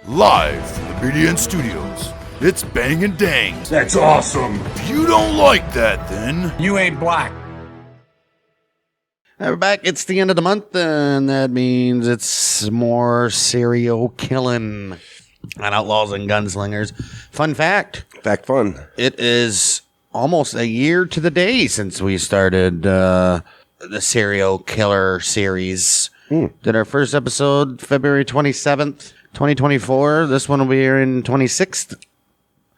Live from the BDN Studios, it's Bang and Dang. That's awesome. If you don't like that, then You ain't black. We're back. It's the end of the month, and that means it's more serial killing on Outlaws and Gunslingers. Fun fact. Fact fun. It is almost a year to the day since we started the serial killer series. Did our first episode February 27th, 2024. This one will be here in 26th.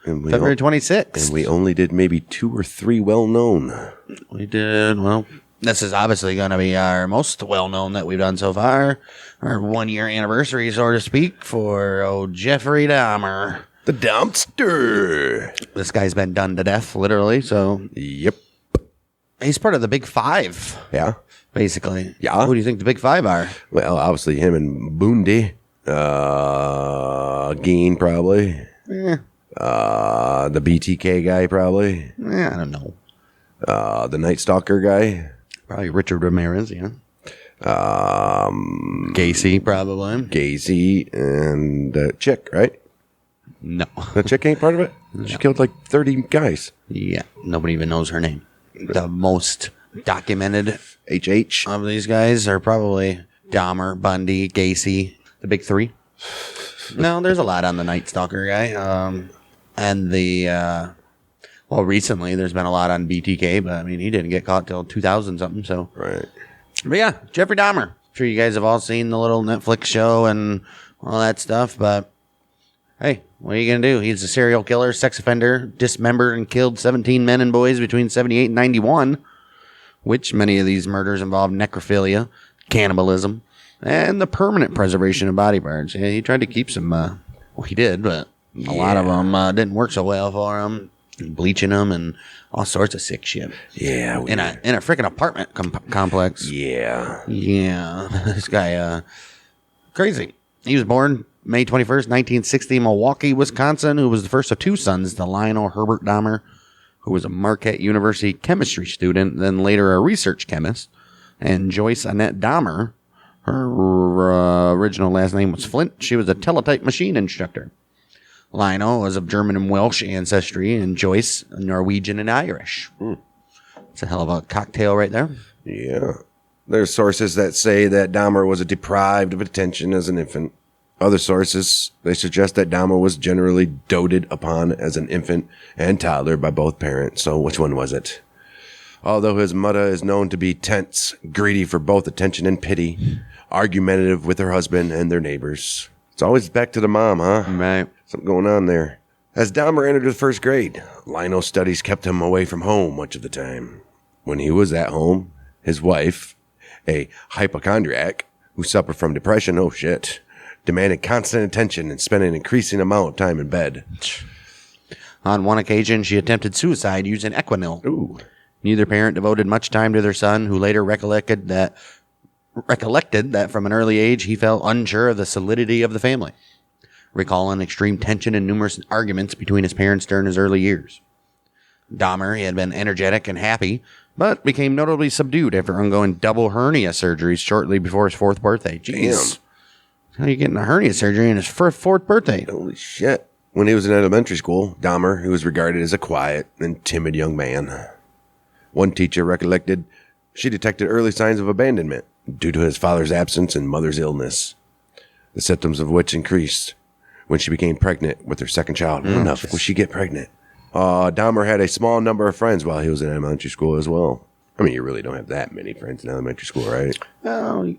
February 26th. And we only did maybe 2 or 3 well-known. We did, well, this is obviously going to be our most well-known that we've done so far. Our 1-year anniversary, so to speak, for Jeffrey Dahmer. The dumpster. This guy's been done to death, literally, so. Yep. He's part of the Big Five. Yeah. Basically. Yeah. Who do you think the Big Five are? Well, obviously him and Bundy. Geen, probably. Yeah. The BTK guy, probably. I don't know. The Night Stalker guy. Probably Richard Ramirez, yeah. Gacy, probably. Gacy and Chick, right? No. The Chick ain't part of it? No. She killed like 30 guys. Yeah. Nobody even knows her name. The most documented HH. of these guys are probably Dahmer, Bundy, Gacy, the big three. No, there's a lot on the Night Stalker guy. And the, recently there's been a lot on BTK, but I mean, he didn't get caught till 2000 something, so. Right. But yeah, Jeffrey Dahmer. I'm sure you guys have all seen the little Netflix show and all that stuff, but hey, what are you going to do? He's a serial killer, sex offender, dismembered and killed 17 men and boys between 78 and 91, which many of these murders involved necrophilia, cannibalism, and the permanent preservation of body parts. Yeah, he tried to keep some, he did, but a lot of them didn't work so well for him. Bleaching them and all sorts of sick shit. Yeah. In a freaking apartment complex. Yeah. Yeah. This guy, crazy. He was born May 21st, 1960 in Milwaukee, Wisconsin, who was the first of 2 sons to Lionel Herbert Dahmer, who was a Marquette University chemistry student, then later a research chemist, and Joyce Annette Dahmer. Her original last name was Flint. She was a teletype machine instructor. Lionel was of German and Welsh ancestry, and Joyce, Norwegian and Irish. It's a hell of a cocktail right there. Yeah. There's sources that say that Dahmer was deprived of attention as an infant. Other sources, they suggest that Dahmer was generally doted upon as an infant and toddler by both parents. So which one was it? Although his mother is known to be tense, greedy for both attention and pity, argumentative with her husband and their neighbors. It's always back to the mom, huh? Right. Something going on there. As Dahmer entered the 1st grade, Lionel's studies kept him away from home much of the time. When he was at home, his wife, a hypochondriac who suffered from depression, demanded constant attention and spent an increasing amount of time in bed. On one occasion, she attempted suicide using Equinil. Ooh. Neither parent devoted much time to their son, who later recollected that from an early age he felt unsure of the solidity of the family, recalling extreme tension and numerous arguments between his parents during his early years. Dahmer, he had been energetic and happy, but became notably subdued after undergoing double hernia surgeries shortly before his 4th birthday. Jeez. How are you getting a hernia surgery on his 4th birthday? Holy shit. When he was in elementary school, Dahmer, he was regarded as a quiet and timid young man. One teacher recollected she detected early signs of abandonment due to his father's absence and mother's illness, the symptoms of which increased when she became pregnant with her 2nd child. When enough would she get pregnant? Dahmer had a small number of friends while he was in elementary school as well. I mean, you really don't have that many friends in elementary school, right? Well,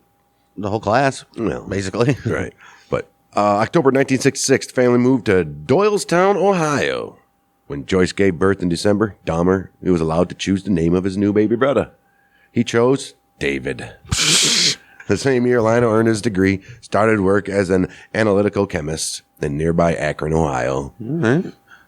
the whole class, well, basically. Right. But October 1966, the family moved to Doylestown, Ohio. When Joyce gave birth in December, Dahmer, he was allowed to choose the name of his new baby brother. He chose David. The same year, Lionel earned his degree, started work as an analytical chemist in nearby Akron, Ohio. All right.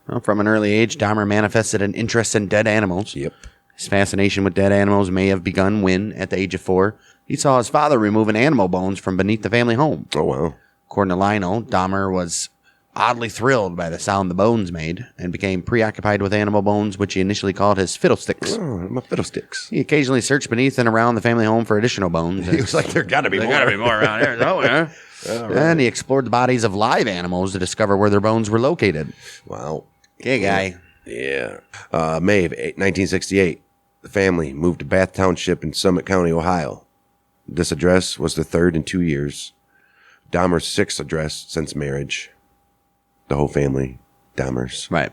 Well, from an early age, Dahmer manifested an interest in dead animals. Yep. His fascination with dead animals may have begun when, at the age of 4, he saw his father removing animal bones from beneath the family home. Oh, wow. According to Lionel, Dahmer was oddly thrilled by the sound the bones made and became preoccupied with animal bones, which he initially called his fiddlesticks. Oh, my fiddlesticks. He occasionally searched beneath and around the family home for additional bones. He was like, there gotta be more. There gotta be more around here. Oh, yeah. And he explored the bodies of live animals to discover where their bones were located. Wow. Okay, guy. Yeah. May of 1968, the family moved to Bath Township in Summit County, Ohio. This address was the third in 2 years. Dahmer's sixth address since marriage. The whole family, Dahmers. Right.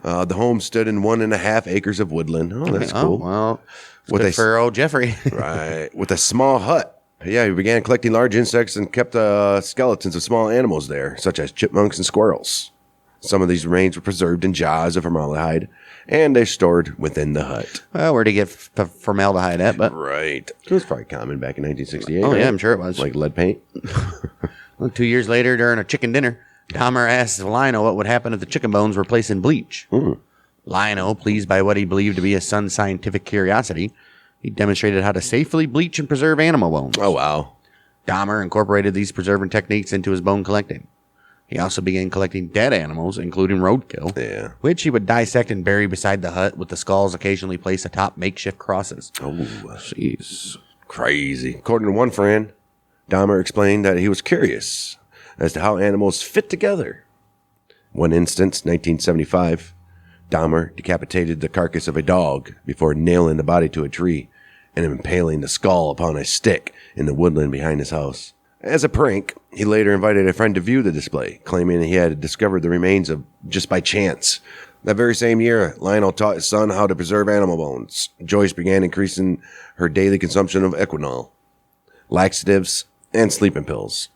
The home stood in 1.5 acres of woodland. Oh, that's cool. Well, it's With good for old Jeffrey. Right. With a small hut. Yeah, he began collecting large insects and kept skeletons of small animals there, such as chipmunks and squirrels. Some of these remains were preserved in jars of formaldehyde, and they're stored within the hut. Well, where'd he get formaldehyde at? But Right. It was probably common back in 1968. Oh, right? yeah, I'm sure it was. Like lead paint. Well, 2 years later, during a chicken dinner, Dahmer asked Lionel what would happen if the chicken bones were placed in bleach. Lionel, pleased by what he believed to be his son's scientific curiosity, he demonstrated how to safely bleach and preserve animal bones. Oh, wow. Dahmer incorporated these preserving techniques into his bone collecting. He also began collecting dead animals, including roadkill, Yeah. which he would dissect and bury beside the hut, with the skulls occasionally placed atop makeshift crosses. Oh, Jeez. crazy. According to one friend, Dahmer explained that he was curious as to how animals fit together. One instance, 1975, Dahmer decapitated the carcass of a dog before nailing the body to a tree and impaling the skull upon a stick in the woodland behind his house. As a prank, he later invited a friend to view the display, claiming he had discovered the remains of just by chance. That very same year, Lionel taught his son how to preserve animal bones. Joyce began increasing her daily consumption of Equinol, laxatives, and sleeping pills,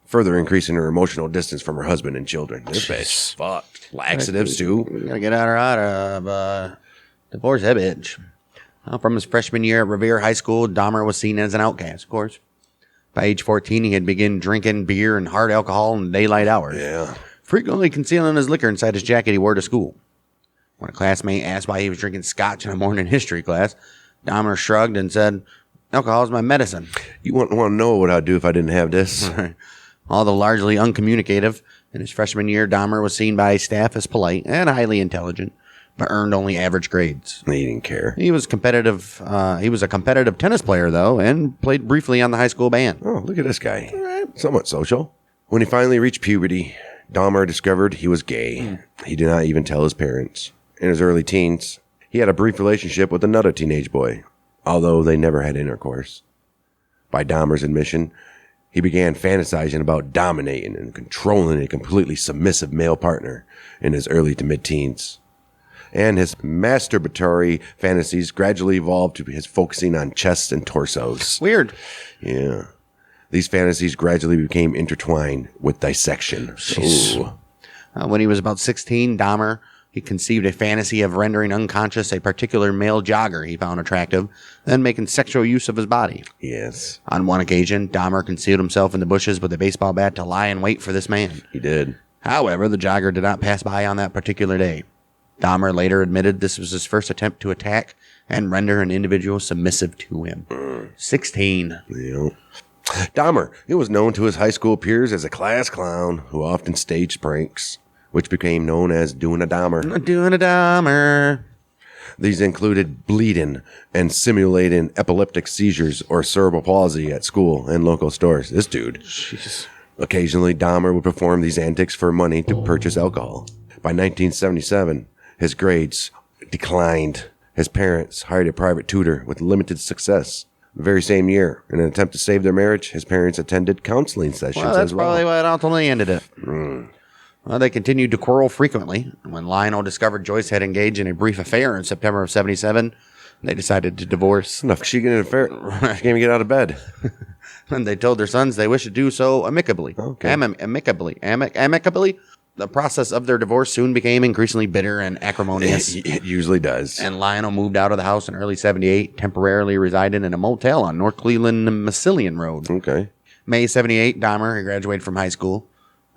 further increasing her emotional distance from her husband and children. This bitch fucked. Laxatives, too. We gotta get her out of divorce that bitch. From his freshman year at Revere High School, Dahmer was seen as an outcast, of course. By age 14, he had begun drinking beer and hard alcohol in daylight hours. Yeah. Frequently concealing his liquor inside his jacket he wore to school. When a classmate asked why he was drinking scotch in a morning history class, Dahmer shrugged and said, "Alcohol is my medicine." You want to know what I'd do if I didn't have this? Although largely uncommunicative, in his freshman year, Dahmer was seen by staff as polite and highly intelligent, but earned only average grades. He didn't care. He was competitive. He was a competitive tennis player, though, and played briefly on the high school band. Oh, look at this guy. Somewhat social. When he finally reached puberty, Dahmer discovered he was gay. He did not even tell his parents. In his early teens, he had a brief relationship with another teenage boy, although they never had intercourse. By Dahmer's admission, he began fantasizing about dominating and controlling a completely submissive male partner in his early to mid-teens. And his masturbatory fantasies gradually evolved to his focusing on chests and torsos. Weird. Yeah. These fantasies gradually became intertwined with dissection. Ooh. When he was about 16, Dahmer, he conceived a fantasy of rendering unconscious a particular male jogger he found attractive, then making sexual use of his body. Yes. On one occasion, Dahmer concealed himself in the bushes with a baseball bat to lie in wait for this man. He did. However, the jogger did not pass by on that particular day. Dahmer later admitted this was his first attempt to attack and render an individual submissive to him. 16. Yeah. Dahmer, he was known to his high school peers as a class clown who often staged pranks, which became known as doing a Dahmer. Doing a Dahmer. These included bleeding and simulating epileptic seizures or cerebral palsy at school and local stores. This dude. Jeez. Occasionally, Dahmer would perform these antics for money to purchase alcohol. By 1977, his grades declined. His parents hired a private tutor with limited success. The very same year, in an attempt to save their marriage, his parents attended counseling sessions Well, that's as well. probably what ultimately ended it. Well, they continued to quarrel frequently. When Lionel discovered Joyce had engaged in a brief affair in September of 77, they decided to divorce. Enough. She get an affair. She can't even get out of bed. And they told their sons they wished to do so amicably. Okay. Amicably. The process of their divorce soon became increasingly bitter and acrimonious. It usually does. And Lionel moved out of the house in early 78, temporarily residing in a motel on North Cleveland Massillon Road. Okay. May 78, Dahmer graduated from high school.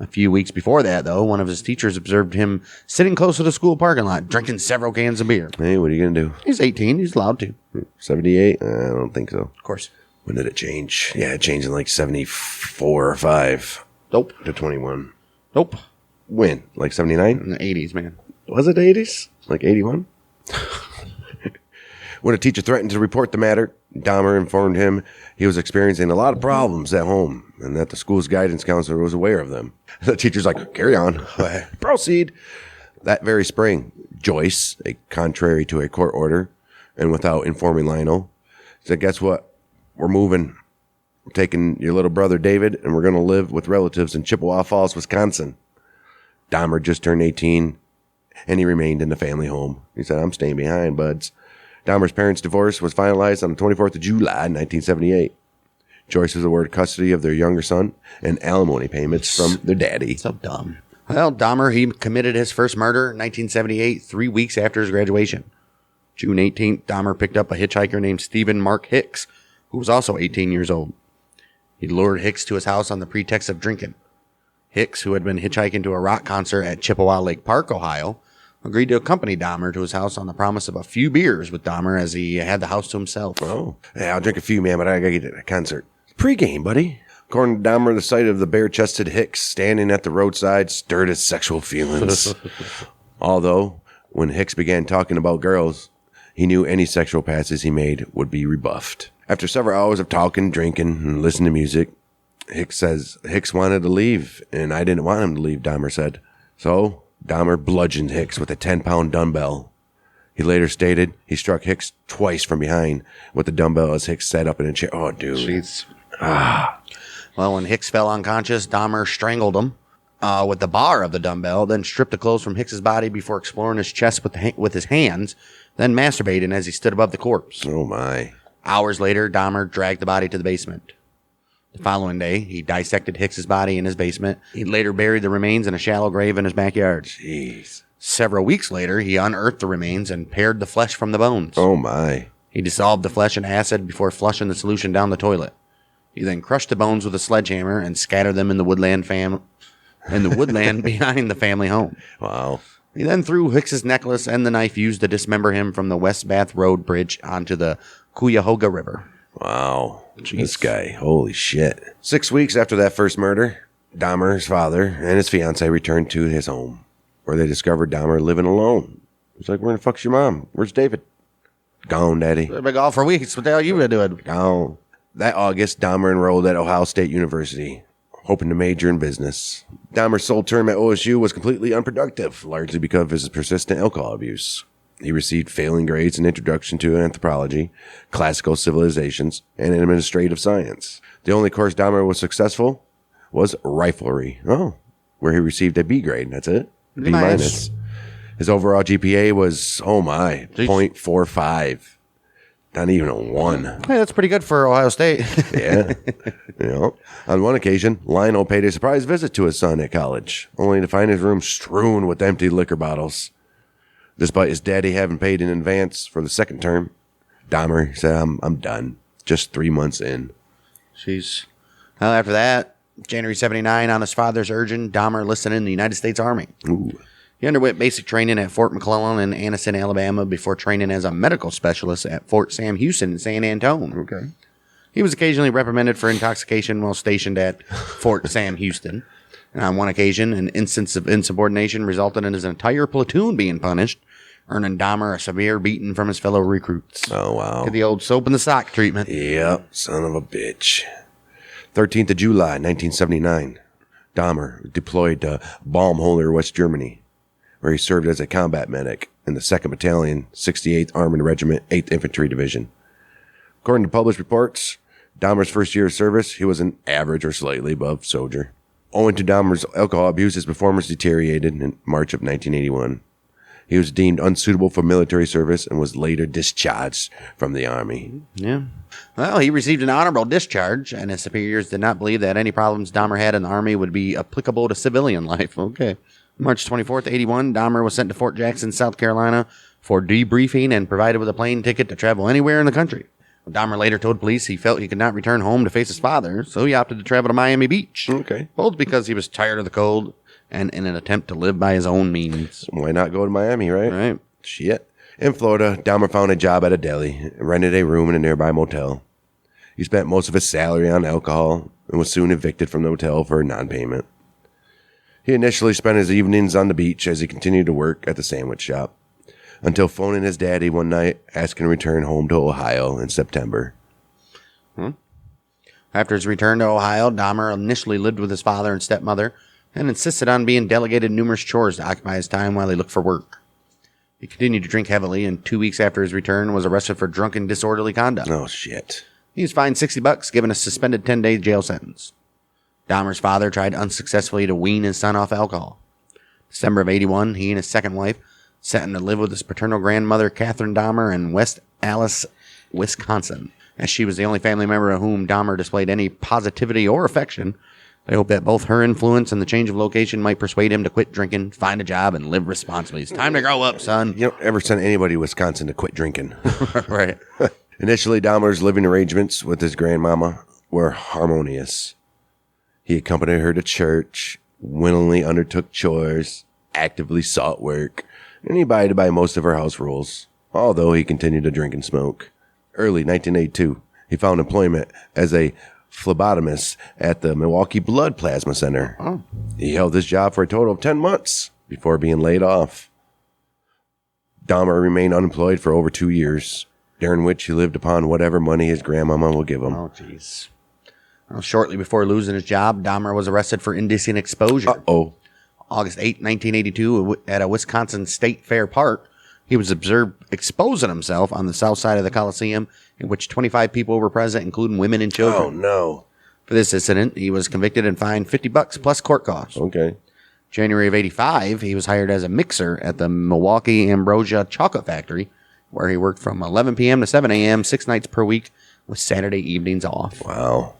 A few weeks before that, though, one of his teachers observed him sitting close to the school parking lot, drinking several cans of beer. Hey, what are you going to do? He's 18. He's allowed to. 78? I don't think so. Of course. When did it change? Yeah, it changed in like 74 or 5 Nope. to 21. Nope. When? Like 79? In the 80s, man. Was it 80s? Like 81? When a teacher threatened to report the matter, Dahmer informed him he was experiencing a lot of problems at home and that the school's guidance counselor was aware of them. The teacher's like, carry on. Proceed. That very spring, Joyce, contrary to a court order and without informing Lionel, said, guess what? We're moving. We're taking your little brother David and we're going to live with relatives in Chippewa Falls, Wisconsin. Dahmer just turned 18 and he remained in the family home. He said, I'm staying behind, buds. Dahmer's parents' divorce was finalized on the 24th of July, 1978. Joyce was awarded custody of their younger son and alimony payments from their daddy. So dumb. Well, Dahmer, he committed his first murder in 1978, 3 weeks after his graduation. June 18th, Dahmer picked up a hitchhiker named Stephen Mark Hicks, who was also 18 years old. He lured Hicks to his house on the pretext of drinking. Hicks, who had been hitchhiking to a rock concert at Chippewa Lake Park, Ohio, agreed to accompany Dahmer to his house on the promise of a few beers with Dahmer as he had the house to himself. Oh, yeah, I'll drink a few, man, but I gotta get to the concert. Pre-game, buddy. According to Dahmer, the sight of the bare-chested Hicks standing at the roadside stirred his sexual feelings. Although, when Hicks began talking about girls, he knew any sexual passes he made would be rebuffed. After several hours of talking, drinking, and listening to music, Hicks says Hicks wanted to leave, and I didn't want him to leave, Dahmer said. So, Dahmer bludgeoned Hicks with a 10-pound dumbbell. He later stated he struck Hicks twice from behind with the dumbbell as Hicks sat up in a chair. Oh, dude. Jeez. Well, when Hicks fell unconscious, Dahmer strangled him with the bar of the dumbbell, then stripped the clothes from Hicks's body before exploring his chest with his hands, then masturbating as he stood above the corpse. Oh, my. Hours later, Dahmer dragged the body to the basement. The following day, he dissected Hicks's body in his basement. He later buried the remains in a shallow grave in his backyard. Jeez. Several weeks later, he unearthed the remains and pared the flesh from the bones. Oh, my. He dissolved the flesh in acid before flushing the solution down the toilet. He then crushed the bones with a sledgehammer and scattered them in the woodland behind the family home. Wow. He then threw Hicks's necklace and the knife used to dismember him from the West Bath Road Bridge onto the Cuyahoga River. Wow. Jeez. This guy. Holy shit. 6 weeks after that first murder, Dahmer's father and his fiancée returned to his home, where they discovered Dahmer living alone. It's like, where the fuck's your mom? Where's David? Gone, Daddy. I've been gone for weeks. What the hell you been doing? Gone. That August, Dahmer enrolled at Ohio State University, hoping to major in business. Dahmer's sole term at OSU was completely unproductive, largely because of his persistent alcohol abuse. He received failing grades in Introduction to Anthropology, Classical Civilizations, and Administrative Science. The only course Dahmer was successful was Riflery. Oh, where he received a B grade. That's it. B minus. His overall GPA was, oh my, 0.45. Not even a 1. Hey, that's pretty good for Ohio State. Yeah. You know, on one occasion, Lionel paid a surprise visit to his son at college, only to find his room strewn with empty liquor bottles. Despite his daddy having paid in advance for the second term, Dahmer said, I'm done. Just 3 months in. Jeez. Well, after that, January 79, on his father's urging, Dahmer enlisted in the United States Army. Ooh. He underwent basic training at Fort McClellan in Anniston, Alabama, before training as a medical specialist at Fort Sam Houston in San Antonio. Okay. He was occasionally reprimanded for intoxication while stationed at Fort Sam Houston. And on one occasion, an instance of insubordination resulted in his entire platoon being punished, earning Dahmer a severe beating from his fellow recruits. Oh, wow. Get the old soap in the sock treatment. Yep, son of a bitch. 13th of July, 1979. Dahmer deployed to Baumholler, West Germany, where he served as a combat medic in the 2nd Battalion, 68th Armored Regiment, 8th Infantry Division. According to published reports, Dahmer's first year of service, he was an average or slightly above soldier. Owing to Dahmer's alcohol abuse, his performance deteriorated in March of 1981. He was deemed unsuitable for military service and was later discharged from the Army. Yeah. Well, he received an honorable discharge, and his superiors did not believe that any problems Dahmer had in the Army would be applicable to civilian life. Okay. March 24th, 81, Dahmer was sent to Fort Jackson, South Carolina for debriefing and provided with a plane ticket to travel anywhere in the country. Dahmer later told police he felt he could not return home to face his father, so he opted to travel to Miami Beach. Okay. Both because he was tired of the cold and in an attempt to live by his own means. Why not go to Miami, right? Right. Shit. In Florida, Dahmer found a job at a deli and rented a room in a nearby motel. He spent most of his salary on alcohol and was soon evicted from the hotel for non-payment. He initially spent his evenings on the beach as he continued to work at the sandwich shop, until phoning his daddy one night asking to return home to Ohio in September. After his return to Ohio, Dahmer initially lived with his father and stepmother and insisted on being delegated numerous chores to occupy his time while he looked for work. He continued to drink heavily, and 2 weeks after his return was arrested for drunken disorderly conduct. Oh, shit. He was fined $60, given a suspended 10-day jail sentence. Dahmer's father tried unsuccessfully to wean his son off alcohol. December of 1981, he and his second wife set in to live with his paternal grandmother, Catherine Dahmer, in West Allis, Wisconsin. As she was the only family member of whom Dahmer displayed any positivity or affection, they hoped that both her influence and the change of location might persuade him to quit drinking, find a job, and live responsibly. It's time to grow up, son. You don't ever send anybody to Wisconsin to quit drinking. Right. Initially, Dahmer's living arrangements with his grandmama were harmonious. He accompanied her to church, willingly undertook chores, actively sought work, and he abided by most of her house rules, although he continued to drink and smoke. Early 1982, he found employment as a phlebotomist at the Milwaukee Blood Plasma Center. Oh. He held this job for a total of 10 months before being laid off. Dahmer remained unemployed for over 2 years, during which he lived upon whatever money his grandmama would give him. Oh, jeez. Well, shortly before losing his job, Dahmer was arrested for indecent exposure. Uh-oh. August 8, 1982, at a Wisconsin State Fair park, he was observed exposing himself on the south side of the Coliseum, in which 25 people were present, including women and children. Oh, no. For this incident, he was convicted and fined $50 plus court costs. Okay. January of 1985, he was hired as a mixer at the Milwaukee Ambrosia Chocolate Factory, where he worked from 11 p.m. to 7 a.m. 6 nights per week, with Saturday evenings off. Wow.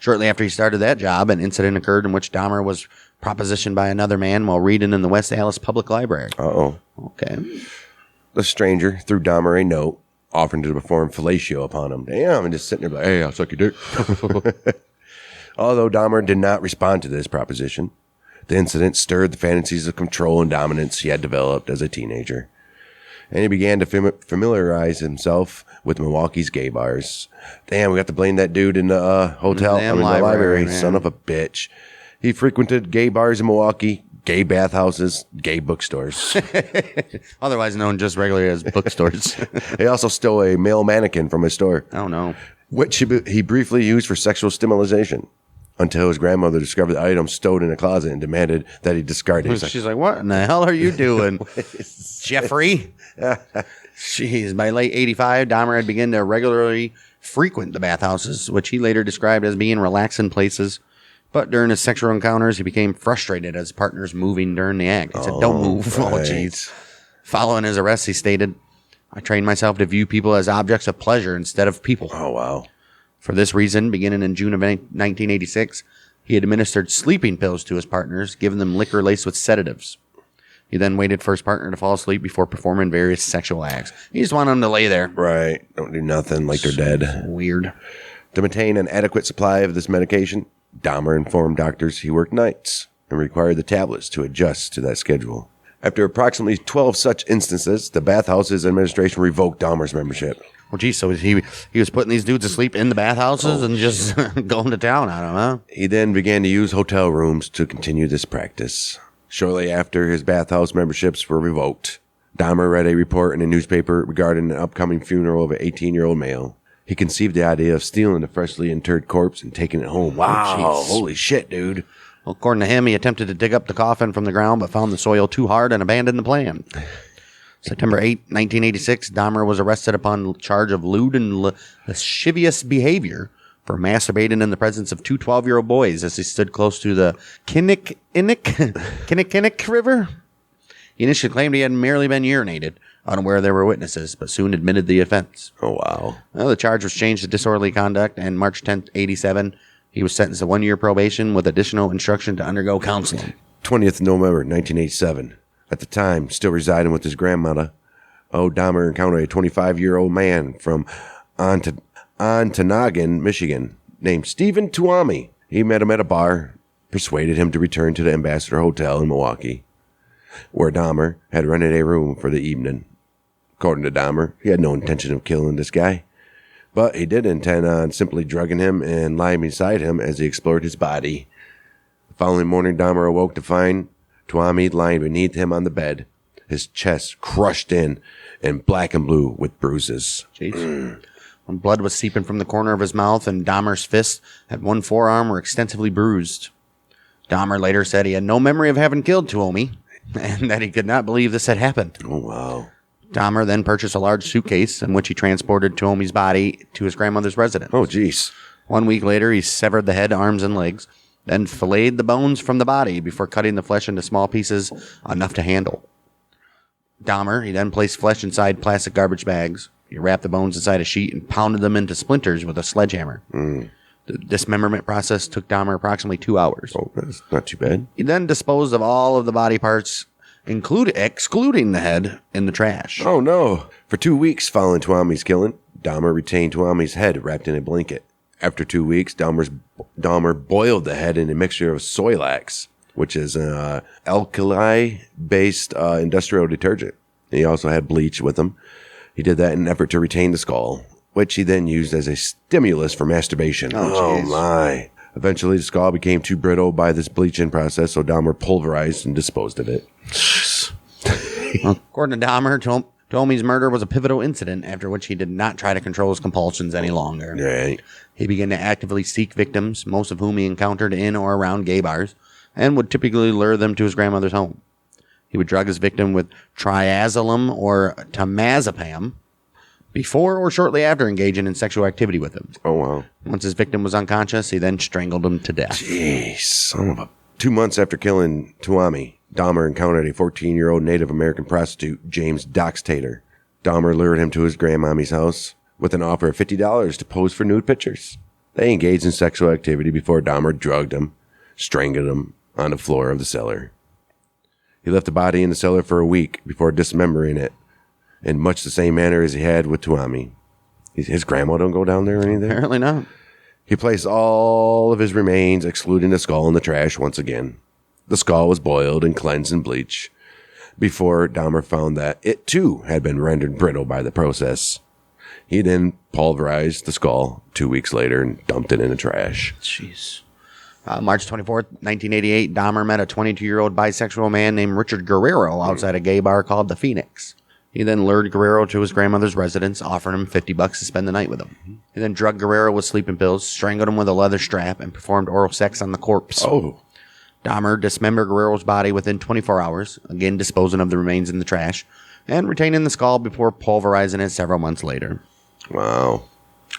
Shortly after he started that job, an incident occurred in which Dahmer was propositioned by another man while reading in the West Allis Public Library. Uh-oh. Okay. The stranger threw Dahmer a note, offering to perform fellatio upon him. Damn, and just sitting there like, hey, I'll suck your dick. Although Dahmer did not respond to this proposition, the incident stirred the fantasies of control and dominance he had developed as a teenager. And he began to familiarize himself with Milwaukee's gay bars. Damn, we got to blame that dude in the hotel. The library, man. Son of a bitch. He frequented gay bars in Milwaukee, gay bathhouses, gay bookstores. Otherwise known just regularly as bookstores. He also stole a male mannequin from his store, Oh, no. which he briefly used for sexual stimulation until his grandmother discovered the item stowed in a closet and demanded that he discard it. She's like, what in the hell are you doing, Jeffrey? Jeez, by late 1985, Dahmer had begun to regularly frequent the bathhouses, which he later described as being relaxing places. But during his sexual encounters, he became frustrated as partners moving during the act. He said, don't move. Right. Oh, jeez. Following his arrest, he stated, I trained myself to view people as objects of pleasure instead of people. Oh, wow. For this reason, beginning in June of 1986, he administered sleeping pills to his partners, giving them liquor laced with sedatives. He then waited for his partner to fall asleep before performing various sexual acts. He just wanted them to lay there. Right. Don't do nothing like they're dead. Weird. To maintain an adequate supply of this medication, Dahmer informed doctors he worked nights and required the tablets to adjust to that schedule. After approximately 12 such instances, the bathhouses administration revoked Dahmer's membership. Well, geez, so he was putting these dudes to sleep in the bathhouses and just going to town on them, huh? He then began to use hotel rooms to continue this practice. Shortly after his bathhouse memberships were revoked, Dahmer read a report in a newspaper regarding an upcoming funeral of an 18-year-old male. He conceived the idea of stealing the freshly interred corpse and taking it home. Wow, Oh, holy shit, dude. Well, according to him, he attempted to dig up the coffin from the ground, but found the soil too hard and abandoned the plan. September 8, 1986, Dahmer was arrested upon charge of lewd and lascivious behavior for masturbating in the presence of two 12-year-old boys as he stood close to the Kinnick River. He initially claimed he had merely been urinated, unaware there were witnesses, but soon admitted the offense. Oh, wow. Well, the charge was changed to disorderly conduct, and March 10, 1987, he was sentenced to 1-year probation with additional instruction to undergo counseling. 20th November, 1987. At the time, still residing with his grandmother, Dahmer encountered a 25-year-old man from Ontonagon, Michigan, named Stephen Tuami. He met him at a bar, persuaded him to return to the Ambassador Hotel in Milwaukee, where Dahmer had rented a room for the evening. According to Dahmer, he had no intention of killing this guy, but he did intend on simply drugging him and lying beside him as he explored his body. The following morning, Dahmer awoke to find Tuami lying beneath him on the bed, his chest crushed in and black and blue with bruises. Jeez. Blood was seeping from the corner of his mouth, and Dahmer's fists at one forearm were extensively bruised. Dahmer later said he had no memory of having killed Tuomi, and that he could not believe this had happened. Oh, wow. Dahmer then purchased a large suitcase in which he transported Tuomi's body to his grandmother's residence. Oh, jeez. 1 week later, he severed the head, arms, and legs, then filleted the bones from the body before cutting the flesh into small pieces enough to handle. Dahmer, he then placed flesh inside plastic garbage bags. He wrapped the bones inside a sheet and pounded them into splinters with a sledgehammer. The dismemberment process took Dahmer approximately 2 hours. Oh, that's not too bad. He then disposed of all of the body parts, excluding the head, in the trash. Oh, no. For 2 weeks following Tuomi's killing, Dahmer retained Tuomi's head wrapped in a blanket. After 2 weeks, Dahmer boiled the head in a mixture of Soylax, which is an alkali-based industrial detergent. He also had bleach with him. He did that in an effort to retain the skull, which he then used as a stimulus for masturbation. Oh my. Eventually, the skull became too brittle by this bleaching process, so Dahmer pulverized and disposed of it. According to Dahmer, Tuomi's murder was a pivotal incident after which he did not try to control his compulsions any longer. Right. He began to actively seek victims, most of whom he encountered in or around gay bars, and would typically lure them to his grandmother's home. He would drug his victim with triazolam or temazepam before or shortly after engaging in sexual activity with him. Oh, wow. Once his victim was unconscious, he then strangled him to death. Jeez, son of a... 2 months after killing Tuomi, Dahmer encountered a 14-year-old Native American prostitute, James Doxtator. Dahmer lured him to his grandmommy's house with an offer of $50 to pose for nude pictures. They engaged in sexual activity before Dahmer drugged him, strangled him on the floor of the cellar. He left the body in the cellar for a week before dismembering it, in much the same manner as he had with Tuomi. His grandma don't go down there or anything? Apparently not. He placed all of his remains, excluding the skull, in the trash once again. The skull was boiled and cleansed in bleach before Dahmer found that it, too, had been rendered brittle by the process. He then pulverized the skull 2 weeks later and dumped it in the trash. Jeez. March 24th, 1988, Dahmer met a 22-year-old bisexual man named Richard Guerrero outside a gay bar called The Phoenix. He then lured Guerrero to his grandmother's residence, offering him $50 to spend the night with him. He then drugged Guerrero with sleeping pills, strangled him with a leather strap, and performed oral sex on the corpse. Oh. Dahmer dismembered Guerrero's body within 24 hours, again disposing of the remains in the trash, and retaining the skull before pulverizing it several months later. Wow.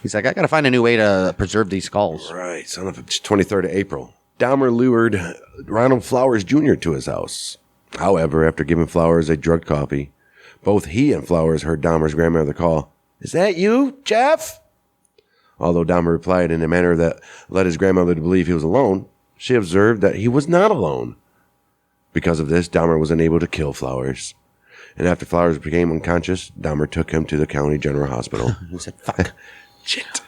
He's like, I gotta find a new way to preserve these skulls. Right, son of a... 23rd of April. Dahmer lured Ronald Flowers Jr. to his house. However, after giving Flowers a drugged coffee, both he and Flowers heard Dahmer's grandmother call, "Is that you, Jeff?" Although Dahmer replied in a manner that led his grandmother to believe he was alone, she observed that he was not alone. Because of this, Dahmer was unable to kill Flowers. And after Flowers became unconscious, Dahmer took him to the county general hospital. He said, fuck. Shit.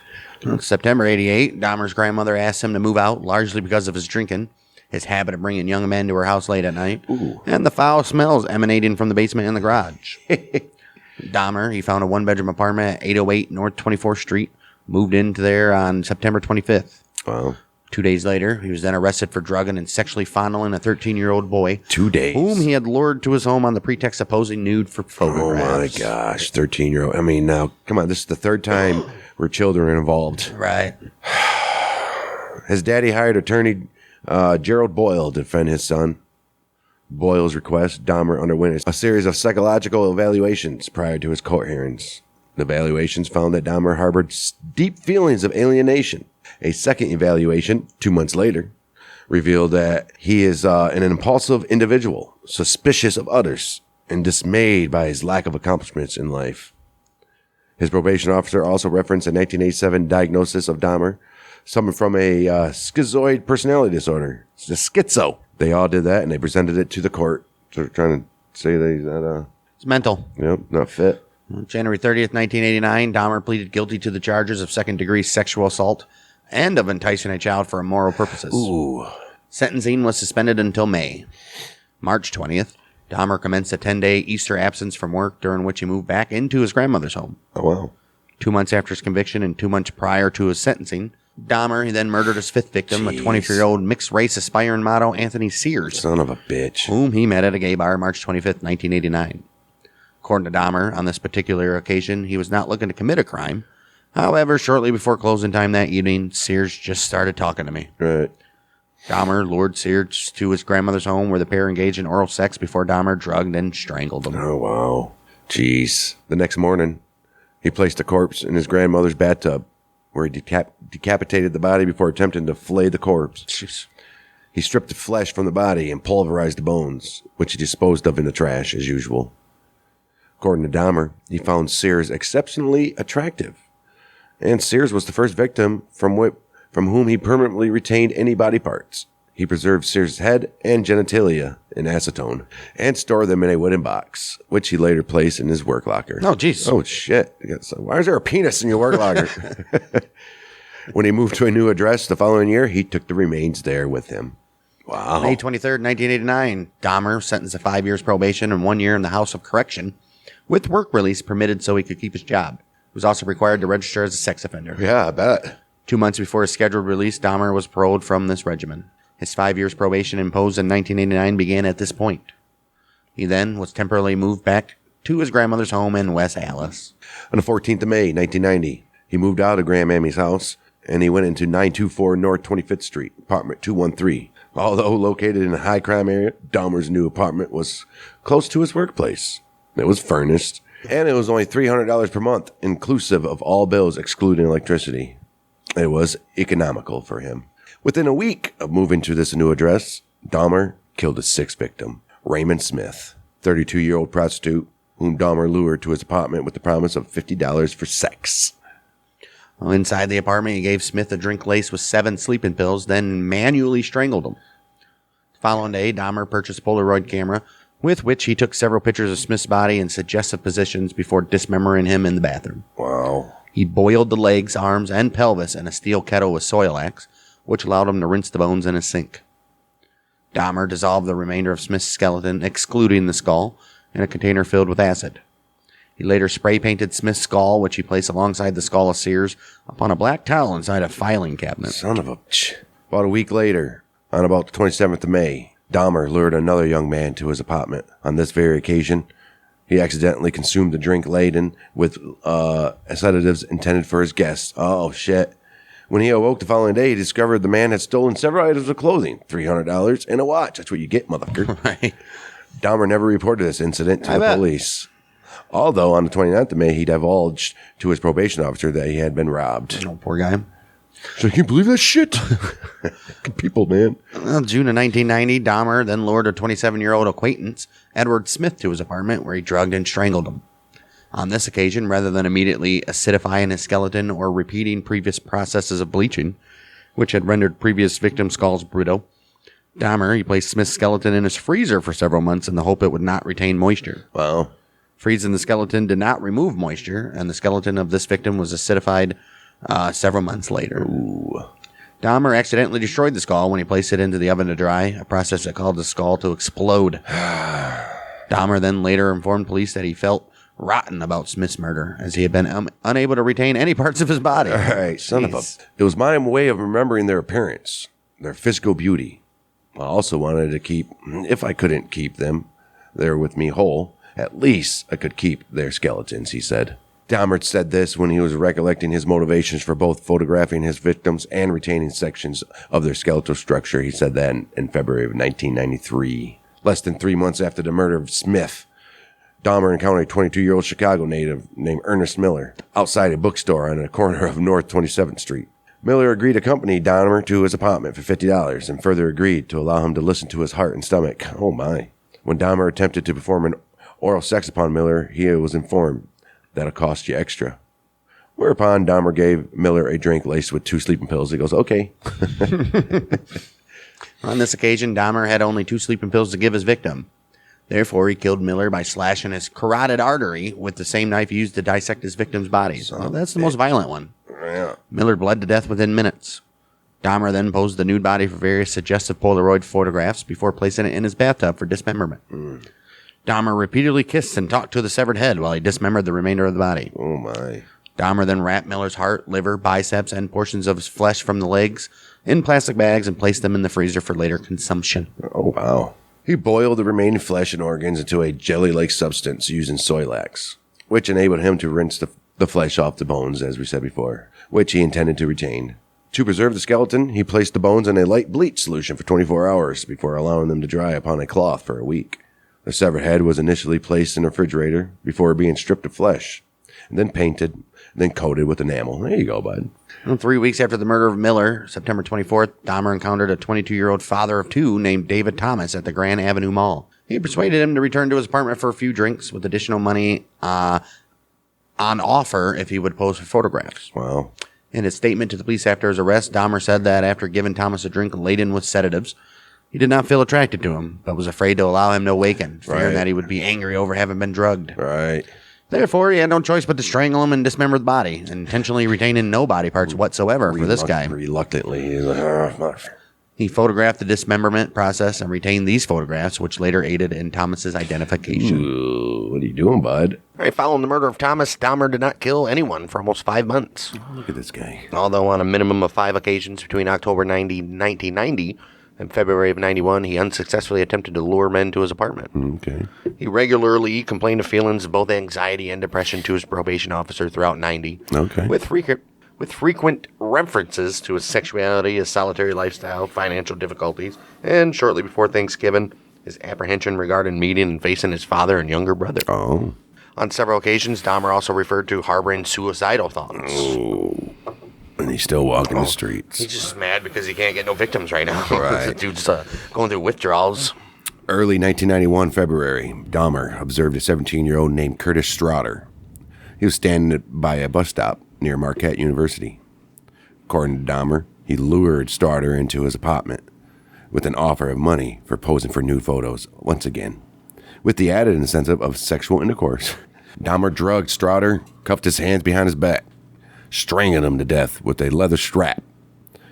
September 88, Dahmer's grandmother asked him to move out, largely because of his drinking, his habit of bringing young men to her house late at night, and the foul smells emanating from the basement and the garage. Dahmer, he found a one-bedroom apartment at 808 North 24th Street, moved into there on September 25th. Wow. 2 days later, he was then arrested for drugging and sexually fondling a 13-year-old boy. 2 days. Whom he had lured to his home on the pretext of posing nude for photographs. Oh, my gosh. 13-year-old. I mean, now, come on. This is the third time where children are involved. Right. His daddy hired attorney Gerald Boyle to defend his son. Boyle's request, Dahmer underwent a series of psychological evaluations prior to his court hearings. The evaluations found that Dahmer harbored deep feelings of alienation. A second evaluation, 2 months later, revealed that he is an impulsive individual, suspicious of others, and dismayed by his lack of accomplishments in life. His probation officer also referenced a 1987 diagnosis of Dahmer, suffering from a schizoid personality disorder. It's a schizo. They all did that, and they presented it to the court. So they're trying to say that he's not... It's mental. Yep, not fit. On January 30th, 1989, Dahmer pleaded guilty to the charges of second-degree sexual assault and of enticing a child for immoral purposes. Ooh. Sentencing was suspended until May. March 20th, Dahmer commenced a 10-day Easter absence from work, during which he moved back into his grandmother's home. Oh, wow. 2 months after his conviction and 2 months prior to his sentencing, Dahmer, he then murdered his fifth victim, a 24-year-old mixed-race aspiring model, Anthony Sears. Son of a bitch. Whom he met at a gay bar March 25th, 1989. According to Dahmer, on this particular occasion, he was not looking to commit a crime, However, shortly before closing time that evening, Sears just started talking to me. Right. Dahmer lured Sears to his grandmother's home where the pair engaged in oral sex before Dahmer drugged and strangled him. Oh, wow. Jeez. The next morning, he placed a corpse in his grandmother's bathtub where he decapitated the body before attempting to flay the corpse. Jeez. He stripped the flesh from the body and pulverized the bones, which he disposed of in the trash as usual. According to Dahmer, he found Sears exceptionally attractive. And Sears was the first victim from whom he permanently retained any body parts. He preserved Sears' head and genitalia in acetone and stored them in a wooden box, which he later placed in his work locker. Oh, jeez. Oh, shit. Why is there a penis in your work locker? When he moved to a new address the following year, he took the remains there with him. Wow. May 23rd, 1989, Dahmer sentenced to 5 years probation and 1 year in the House of Correction, with work release permitted so he could keep his job. He was also required to register as a sex offender. Yeah, I bet. 2 months before his scheduled release, Dahmer was paroled from this regimen. His 5 years probation imposed in 1989 began at this point. He then was temporarily moved back to his grandmother's home in West Allis. On the 14th of May, 1990, he moved out of Grandmammy's house and he went into 924 North 25th Street, apartment 213. Although located in a high crime area, Dahmer's new apartment was close to his workplace. It was furnished, and it was only $300 per month, inclusive of all bills excluding electricity. It was economical for him. Within a week of moving to this new address, Dahmer killed his sixth victim, Raymond Smith, 32-year-old prostitute, whom Dahmer lured to his apartment with the promise of $50 for sex. Well, inside the apartment, he gave Smith a drink laced with 7 sleeping pills, then manually strangled him. The following day, Dahmer purchased a Polaroid camera, with which he took several pictures of Smith's body in suggestive positions before dismembering him in the bathroom. Wow. He boiled the legs, arms, and pelvis in a steel kettle with Soilax, which allowed him to rinse the bones in a sink. Dahmer dissolved the remainder of Smith's skeleton, excluding the skull, in a container filled with acid. He later spray-painted Smith's skull, which he placed alongside the skull of Sears, upon a black towel inside a filing cabinet. Son of a... About a week later, on about the 27th of May, Dahmer lured another young man to his apartment. On this very occasion, he accidentally consumed a drink laden with sedatives intended for his guests. Oh, shit. When he awoke the following day, he discovered the man had stolen several items of clothing, $300, and a watch. That's what you get, motherfucker. Right. Dahmer never reported this incident to the police. Although on the 29th of May, he divulged to his probation officer that he had been robbed. Oh, poor guy. So I can't believe that shit. People, man. Well, June of 1990, Dahmer then lured a 27-year-old acquaintance, Edward Smith, to his apartment where he drugged and strangled him. On this occasion, rather than immediately acidifying his skeleton or repeating previous processes of bleaching, which had rendered previous victim skulls brittle, Dahmer, he placed Smith's skeleton in his freezer for several months in the hope it would not retain moisture. Wow. Freezing the skeleton did not remove moisture, and the skeleton of this victim was acidified several months later. Ooh. Dahmer accidentally destroyed the skull when he placed it into the oven to dry, a process that caused the skull to explode. Dahmer then later informed police that he felt rotten about Smith's murder, as he had been unable to retain any parts of his body. All right, son of a... It was my way of remembering their appearance, their physical beauty. I also wanted to keep, if I couldn't keep them there with me whole, at least I could keep their skeletons, he said. Dahmer said this when he was recollecting his motivations for both photographing his victims and retaining sections of their skeletal structure. He said that in February of 1993. Less than 3 months after the murder of Smith, Dahmer encountered a 22-year-old Chicago native named Ernest Miller outside a bookstore on the corner of North 27th Street. Miller agreed to accompany Dahmer to his apartment for $50 and further agreed to allow him to listen to his heart and stomach. Oh, my. When Dahmer attempted to perform an oral sex upon Miller, he was informed, "That'll cost you extra." Whereupon Dahmer gave Miller a drink laced with 2 sleeping pills. He goes, okay. On this occasion, Dahmer had only 2 sleeping pills to give his victim. Therefore, he killed Miller by slashing his carotid artery with the same knife used to dissect his victim's bodies. Well, that's the most violent one. Yeah. Miller bled to death within minutes. Dahmer then posed the nude body for various suggestive Polaroid photographs before placing it in his bathtub for dismemberment. Dahmer repeatedly kissed and talked to the severed head while he dismembered the remainder of the body. Oh, my. Dahmer then wrapped Miller's heart, liver, biceps, and portions of his flesh from the legs in plastic bags and placed them in the freezer for later consumption. Oh, wow. He boiled the remaining flesh and organs into a jelly-like substance using Soilax, which enabled him to rinse the the flesh off the bones, as we said before, which he intended to retain. To preserve the skeleton, he placed the bones in a light bleach solution for 24 hours before allowing them to dry upon a cloth for a week. The severed head was initially placed in a refrigerator before being stripped of flesh, and then painted, and then coated with enamel. There you go, bud. 3 weeks after the murder of Miller, September 24th, Dahmer encountered a 22-year-old father of two named David Thomas at the Grand Avenue Mall. He persuaded him to return to his apartment for a few drinks with additional money on offer if he would pose for photographs. Wow. In his statement to the police after his arrest, Dahmer said that after giving Thomas a drink laden with sedatives, he did not feel attracted to him, but was afraid to allow him to awaken, fearing that he would be angry over having been drugged. Right. Therefore, he had no choice but to strangle him and dismember the body, intentionally retaining no body parts whatsoever for this guy. Reluctantly. He's like, He photographed the dismemberment process and retained these photographs, which later aided in Thomas's identification. Ooh, what are you doing, bud? All right, following the murder of Thomas, Dahmer did not kill anyone for almost 5 months. Look at this guy. Although on a minimum of 5 occasions between October 1990 and February of 91, he unsuccessfully attempted to lure men to his apartment. Okay. He regularly complained of feelings of both anxiety and depression to his probation officer throughout 90. Okay. With frequent references to his sexuality, his solitary lifestyle, financial difficulties, and shortly before Thanksgiving, his apprehension regarding meeting and facing his father and younger brother. Oh. On several occasions, Dahmer also referred to harboring suicidal thoughts. Oh. And he's still walking the streets. He's just mad because he can't get no victims right now. Right. The dude's going through withdrawals. Early 1991, February, Dahmer observed a 17-year-old named Curtis Strotter. He was standing by a bus stop near Marquette University. According to Dahmer, he lured Strotter into his apartment with an offer of money for posing for nude photos once again, with the added incentive of sexual intercourse. Dahmer drugged Strotter, cuffed his hands behind his back, strangling him to death with a leather strap.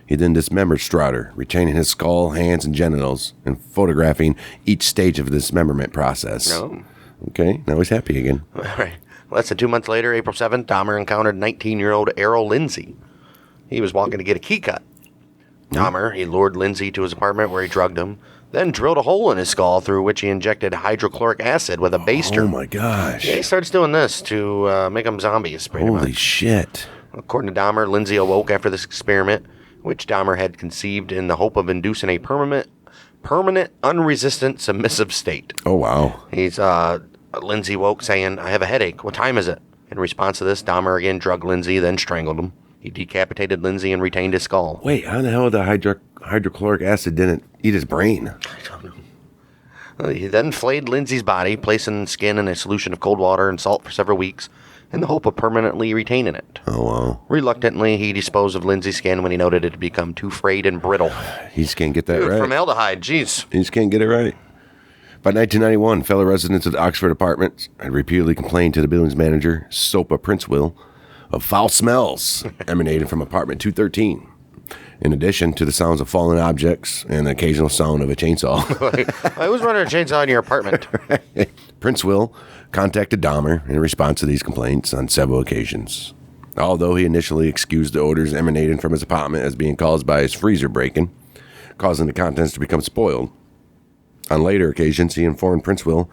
He then dismembered Strotter, retaining his skull, hands, and genitals, and photographing each stage of the dismemberment process. Oh. Okay, now he's happy again. All right. Less than 2 months later, April 7th, Dahmer encountered 19-year-old Errol Lindsay. He was walking to get a key cut. Dahmer, he lured Lindsay to his apartment where he drugged him, then drilled a hole in his skull through which he injected hydrochloric acid with a baster. Oh my gosh. Yeah, he starts doing this to make them zombies, pretty Holy much. shit. According to Dahmer, Lindsay awoke after this experiment, which Dahmer had conceived in the hope of inducing a permanent, unresistant, submissive state. Oh, wow. Lindsay woke saying, "I have a headache. What time is it?" In response to this, Dahmer again drugged Lindsay, then strangled him. He decapitated Lindsay and retained his skull. Wait, how the hell the hydrochloric acid didn't eat his brain? I don't know. He then flayed Lindsay's body, placing the skin in a solution of cold water and salt for several weeks, in the hope of permanently retaining it. Oh, wow. Reluctantly, he disposed of Lindsay's skin when he noted it had become too frayed and brittle. He just can't get that right. Formaldehyde, jeez. He just can't get it right. By 1991, fellow residents of the Oxford apartments had repeatedly complained to the building's manager, Sopa Princeville, of foul smells emanating from apartment 213, in addition to the sounds of falling objects and the occasional sound of a chainsaw. I was running a chainsaw in your apartment. Princeville contacted Dahmer in response to these complaints on several occasions. Although he initially excused the odors emanating from his apartment as being caused by his freezer breaking, causing the contents to become spoiled. On later occasions, he informed Princeville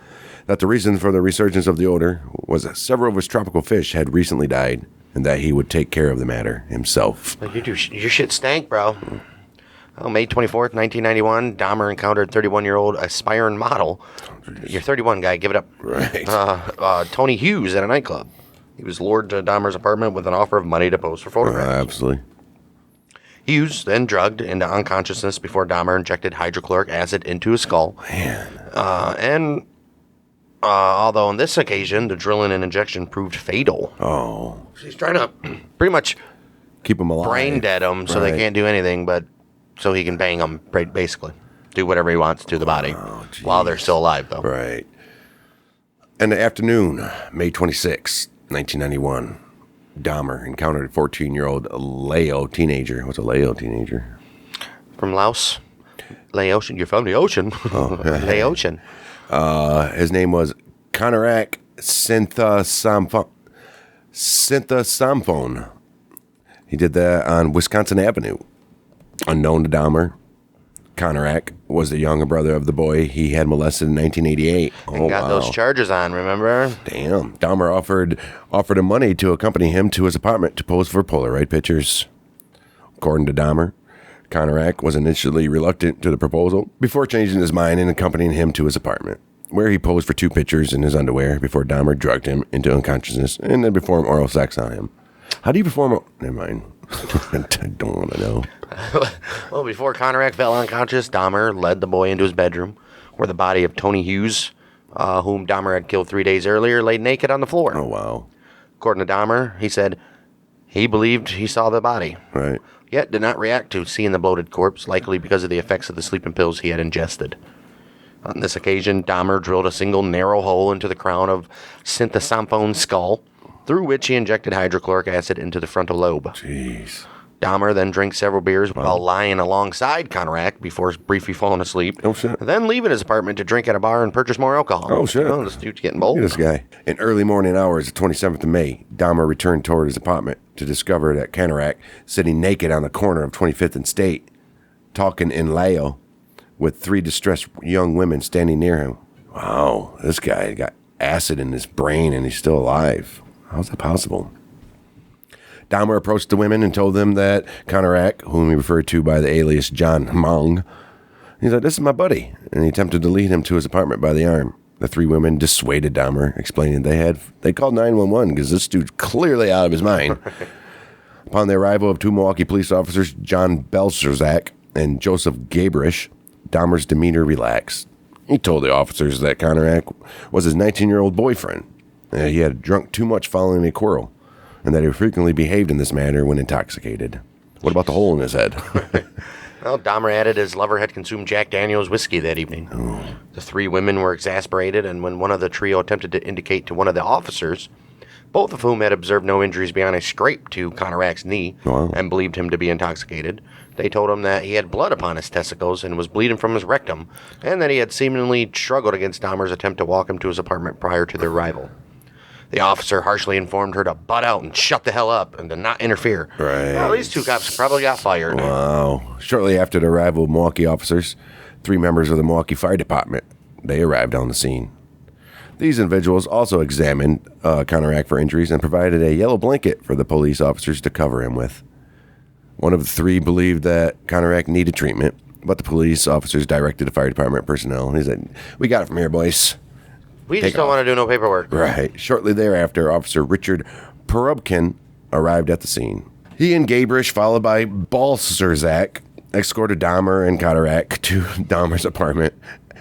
that the reason for the resurgence of the odor was that several of his tropical fish had recently died, and that he would take care of the matter himself. Your shit stank, bro. Oh, May 24th, 1991, Dahmer encountered 31-year-old aspiring model. You're 31, guy. Give it up. Right. Tony Hughes at a nightclub. He was lured to Dahmer's apartment with an offer of money to pose for photographs. Absolutely. Hughes then drugged into unconsciousness before Dahmer injected hydrochloric acid into his skull. Man. Although on this occasion, the drilling and injection proved fatal. Oh. He's trying to pretty much Keep him alive. brain dead them so they Right. can't do anything, but so he can bang them, basically. Do whatever he wants to the body while they're still alive, though. Right. In the afternoon, May 26, 1991, Dahmer encountered a 14-year-old Lao teenager. What's a Lao teenager? From Laos. Laotian. You're from the ocean. Laotian. His name was Konarak Sampone. He did that on Wisconsin Avenue. Unknown to Dahmer, Conorak was the younger brother of the boy he had molested in 1988. And got those charges on, remember? Damn. Dahmer offered him money to accompany him to his apartment to pose for Polaroid pictures. According to Dahmer, Conorak was initially reluctant to the proposal before changing his mind and accompanying him to his apartment, where he posed for 2 pictures in his underwear before Dahmer drugged him into unconsciousness and then performed oral sex on him. How do you perform? Never mind. I don't want to know. Well, before Conorak fell unconscious, Dahmer led the boy into his bedroom, where the body of Tony Hughes, whom Dahmer had killed 3 days earlier, lay naked on the floor. Oh, wow. According to Dahmer, he said he believed he saw the body, Right. yet did not react to seeing the bloated corpse, likely because of the effects of the sleeping pills he had ingested. On this occasion, Dahmer drilled a single narrow hole into the crown of Synthesampone's skull, through which he injected hydrochloric acid into the frontal lobe. Jeez. Dahmer then drank several beers while lying alongside Conorak before briefly falling asleep. Oh, shit. Then leaving his apartment to drink at a bar and purchase more alcohol. Oh, shit. Oh, this dude's getting bold. Look at this guy. In early morning hours of 27th of May, Dahmer returned toward his apartment to discover that Conorak sitting naked on the corner of 25th and State, talking in Lao with 3 distressed young women standing near him. Wow, this guy got acid in his brain and he's still alive. How's that possible? Dahmer approached the women and told them that Conorak, whom he referred to by the alias John Mong, he's like, "This is my buddy," and he attempted to lead him to his apartment by the arm. The 3 women dissuaded Dahmer, explaining they called 911 because this dude's clearly out of his mind. Upon the arrival of 2 Milwaukee police officers, John Belzerzak and Joseph Gabrish, Dahmer's demeanor relaxed. He told the officers that Conorak was his 19-year-old boyfriend. He had drunk too much following a quarrel, and that he frequently behaved in this manner when intoxicated. What about the hole in his head? Well, Dahmer added his lover had consumed Jack Daniels whiskey that evening. The 3 women were exasperated, and when one of the trio attempted to indicate to one of the officers, both of whom had observed no injuries beyond a scrape to Conorak's knee and believed him to be intoxicated, they told him that he had blood upon his testicles and was bleeding from his rectum, and that he had seemingly struggled against Dahmer's attempt to walk him to his apartment prior to their arrival. The officer harshly informed her to butt out and shut the hell up and to not interfere. Right. Well, these 2 cops probably got fired. Wow. Shortly after the arrival of Milwaukee officers, 3 members of the Milwaukee Fire Department, they arrived on the scene. These individuals also examined Conorak for injuries and provided a yellow blanket for the police officers to cover him with. One of the 3 believed that Conorak needed treatment, but the police officers directed the fire department personnel. He said, "We got it from here, boys." We just don't want to do no paperwork. Right. Shortly thereafter, Officer Richard Perubkin arrived at the scene. He and Gabrish, followed by Balserzak, escorted Dahmer and Conorak to Dahmer's apartment,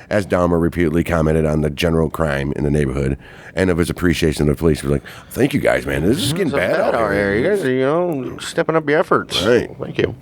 as Dahmer repeatedly commented on the general crime in the neighborhood and of his appreciation of the police. He was like, "Thank you guys, man. This is getting bad out here. You guys are, stepping up your efforts." Right. Thank you.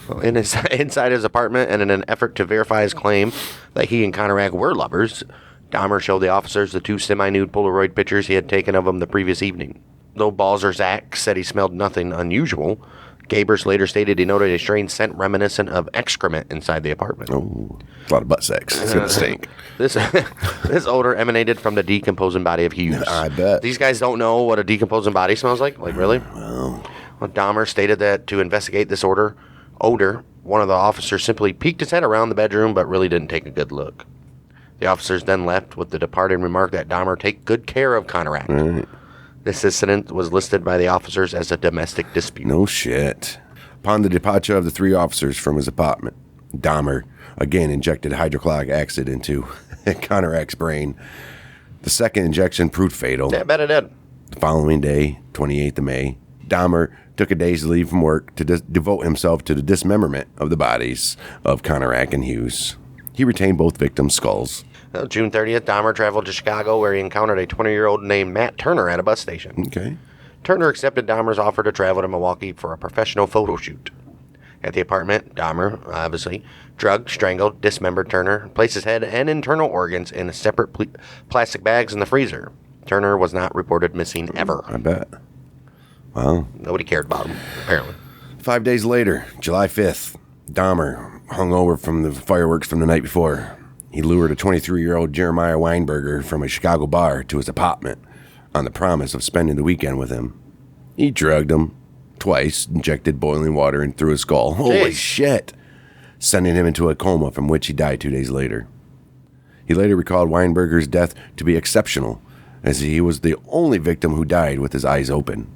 Well, inside his apartment, and in an effort to verify his claim that he and Conorak were lovers, Dahmer showed the officers the 2 semi-nude Polaroid pictures he had taken of them the previous evening. Though Balzerzak said he smelled nothing unusual, Gabrish later stated he noted a strange scent reminiscent of excrement inside the apartment. Oh, a lot of butt sex. It's going to stink. This odor emanated from the decomposing body of Hughes. I bet. These guys don't know what a decomposing body smells like? Like, really? Well, Dahmer stated that to investigate this odor, one of the officers simply peeked his head around the bedroom but really didn't take a good look. The officers then left with the departing remark that Dahmer take good care of Conorak. Right. This incident was listed by the officers as a domestic dispute. No shit. Upon the departure of the 3 officers from his apartment, Dahmer again injected hydrochloric acid into Conorak's brain. The second injection proved fatal. Yeah, I bet it did. The following day, 28th of May, Dahmer took a day's leave from work to devote himself to the dismemberment of the bodies of Conorak and Hughes. He retained both victims' skulls. June 30th, Dahmer traveled to Chicago, where he encountered a 20-year-old named Matt Turner at a bus station. Okay. Turner accepted Dahmer's offer to travel to Milwaukee for a professional photo shoot. At the apartment, Dahmer, obviously, drugged, strangled, dismembered Turner, placed his head and internal organs in separate plastic bags in the freezer. Turner was not reported missing ever. I bet. Wow. Nobody cared about him, apparently. 5 days later, July 5th, Dahmer, hungover from the fireworks from the night before, he lured a 23-year-old Jeremiah Weinberger from a Chicago bar to his apartment on the promise of spending the weekend with him. He drugged him twice, injected boiling water in through his skull. Holy shit. sending him into a coma from which he died 2 days later. He later recalled Weinberger's death to be exceptional, as he was the only victim who died with his eyes open.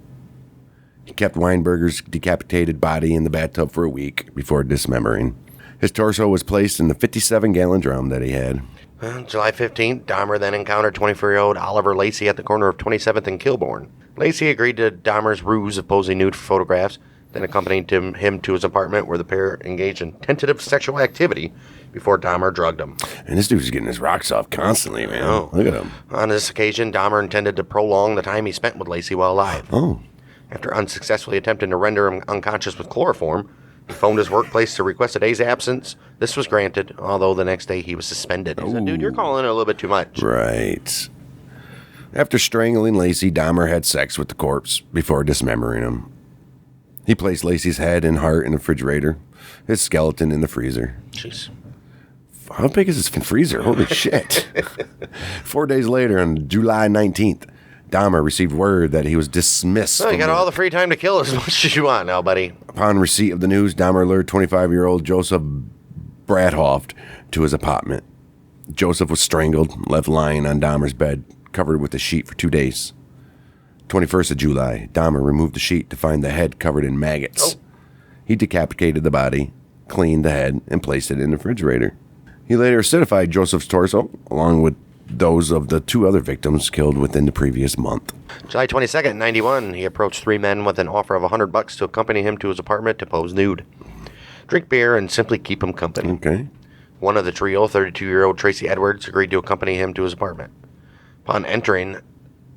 He kept Weinberger's decapitated body in the bathtub for a week before dismembering. His torso was placed in the 57-gallon drum that he had. On July 15th, Dahmer then encountered 24-year-old Oliver Lacey at the corner of 27th and Kilbourne. Lacey agreed to Dahmer's ruse of posing nude for photographs, then accompanied him to his apartment where the pair engaged in tentative sexual activity before Dahmer drugged him. And this dude's getting his rocks off constantly, man. Oh. Look at him. On this occasion, Dahmer intended to prolong the time he spent with Lacey while alive. Oh. After unsuccessfully attempting to render him unconscious with chloroform, he phoned his workplace to request a day's absence. This was granted, although the next day he was suspended. He said, dude, you're calling it a little bit too much. Right. After strangling Lacey, Dahmer had sex with the corpse before dismembering him. He placed Lacey's head and heart in the refrigerator, his skeleton in the freezer. Jeez. How big is this freezer? Holy shit. 4 days later, on July 19th, Dahmer received word that he was dismissed. Well, you got all the free time to kill as much as you want now, buddy. Upon receipt of the news, Dahmer lured 25-year-old Joseph Bradhoft to his apartment. Joseph was strangled, left lying on Dahmer's bed, covered with a sheet for 2 days. 21st of July, Dahmer removed the sheet to find the head covered in maggots. He decapitated the body, cleaned the head, and placed it in the refrigerator. He later acidified Joseph's torso, along with those of the 2 other victims killed within the previous month. July 22nd, 91, he approached 3 men with an offer of $100 to accompany him to his apartment to pose nude, drink beer, and simply keep him company. Okay. One of the trio, 32-year-old Tracy Edwards, agreed to accompany him to his apartment. Upon entering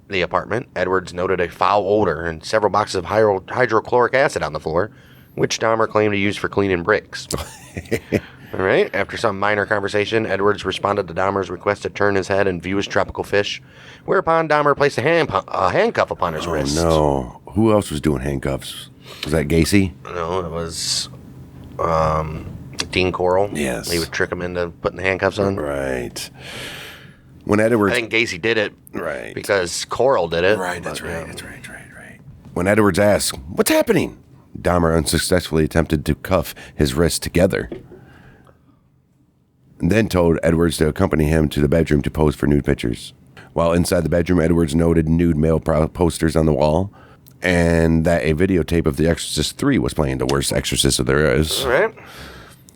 the apartment, Edwards noted a foul odor and several boxes of hydrochloric acid on the floor, which Dahmer claimed to use for cleaning bricks. All right. After some minor conversation, Edwards responded to Dahmer's request to turn his head and view his tropical fish, whereupon Dahmer placed a handcuff upon his wrist. No. Who else was doing handcuffs? Was that Gacy? No, it was Dean Coral. Yes. He would trick him into putting the handcuffs on. Right. When Edwards... I think Gacy did it. Right. Because Coral did it. Right, that's right. When Edwards asked, "What's happening?" Dahmer unsuccessfully attempted to cuff his wrists together, and then told Edwards to accompany him to the bedroom to pose for nude pictures. While inside the bedroom, Edwards noted nude male posters on the wall, and that a videotape of The Exorcist 3 was playing, the worst exorcist there is. All right.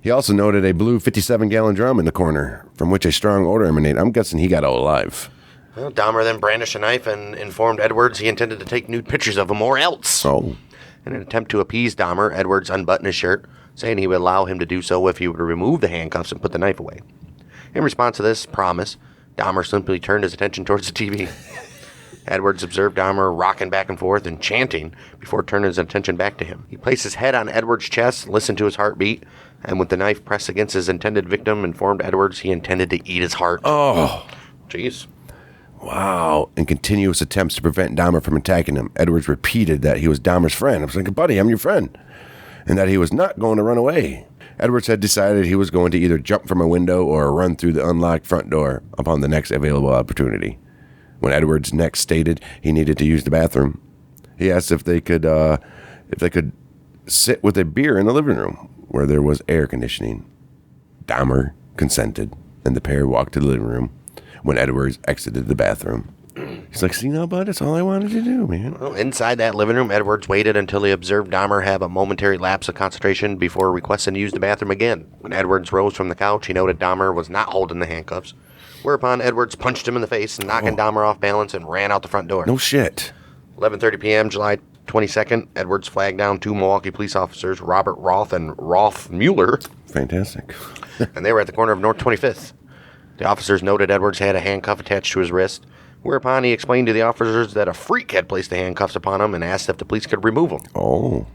He also noted a blue 57-gallon drum in the corner, from which a strong odor emanated. I'm guessing he got out alive. Well, Dahmer then brandished a knife and informed Edwards he intended to take nude pictures of him or else. Oh. In an attempt to appease Dahmer, Edwards unbuttoned his shirt, saying he would allow him to do so if he would remove the handcuffs and put the knife away. In response to this promise, Dahmer simply turned his attention towards the TV. Edwards observed Dahmer rocking back and forth and chanting before turning his attention back to him. He placed his head on Edwards' chest, listened to his heartbeat, and with the knife pressed against his intended victim, informed Edwards he intended to eat his heart. Oh. Jeez. Wow. In continuous attempts to prevent Dahmer from attacking him, Edwards repeated that he was Dahmer's friend. I was like, buddy, I'm your friend. And that he was not going to run away. Edwards had decided he was going to either jump from a window or run through the unlocked front door upon the next available opportunity. When Edwards next stated he needed to use the bathroom, he asked if they could sit with a beer in the living room where there was air conditioning. Dahmer consented, and the pair walked to the living room when Edwards exited the bathroom. He's like, see now, bud, that's all I wanted to do, man. Well, inside that living room, Edwards waited until he observed Dahmer have a momentary lapse of concentration before requesting to use the bathroom again. When Edwards rose from the couch, he noted Dahmer was not holding the handcuffs, whereupon Edwards punched him in the face, knocking Dahmer off balance and ran out the front door. No shit. 11:30 p.m., July 22nd, Edwards flagged down 2 Milwaukee police officers, Robert Roth and Rolf Mueller, Fantastic. and they were at the corner of North 25th. The officers noted Edwards had a handcuff attached to his wrist, whereupon he explained to the officers that a freak had placed the handcuffs upon him and asked if the police could remove them. Oh.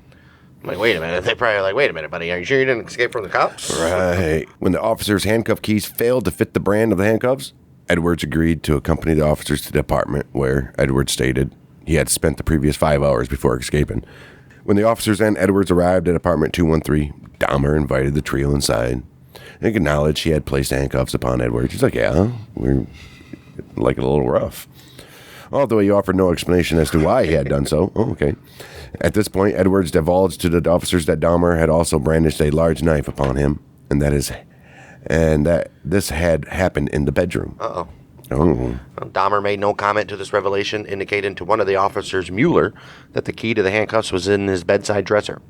I'm like, wait a minute. They probably like, wait a minute, buddy. Are you sure you didn't escape from the cops? Right. When the officers' handcuff keys failed to fit the brand of the handcuffs, Edwards agreed to accompany the officers to the apartment where Edwards stated he had spent the previous 5 hours before escaping. When the officers and Edwards arrived at apartment 213, Dahmer invited the trio inside and acknowledged he had placed handcuffs upon Edwards. He's like, yeah, we're like a little rough. Although he offered no explanation as to why he had done so. Oh, okay. At this point, Edwards divulged to the officers that Dahmer had also brandished a large knife upon him that this had happened in the bedroom. Uh-oh. Oh. Dahmer made no comment to this revelation, indicating to one of the officers, Mueller, that the key to the handcuffs was in his bedside dresser.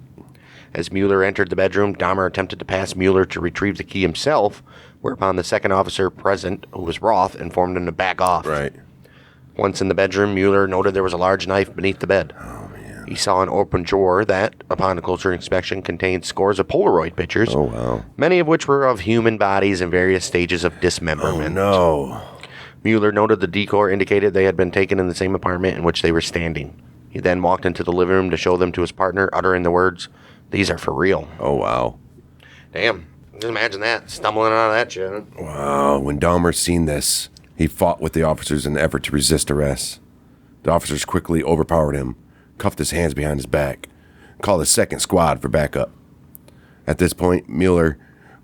As Mueller entered the bedroom, Dahmer attempted to pass Mueller to retrieve the key himself, whereupon the second officer present, who was Roth, informed him to back off. Right. Once in the bedroom, Mueller noted there was a large knife beneath the bed. Oh, man. He saw an open drawer that, upon a closer inspection, contained scores of Polaroid pictures, Oh, wow. many of which were of human bodies in various stages of Oh, dismemberment. no. Mueller noted the decor indicated they had been taken in the same apartment in which they were standing. He then walked into the living room to show them to his partner, uttering the words, "These are for real." Oh, wow. Damn. Just imagine that, stumbling out of that shit. Wow. When Dahmer seen this, he fought with the officers in an effort to resist arrest. The officers quickly overpowered him, cuffed his hands behind his back, called a second squad for backup. At this point, Mueller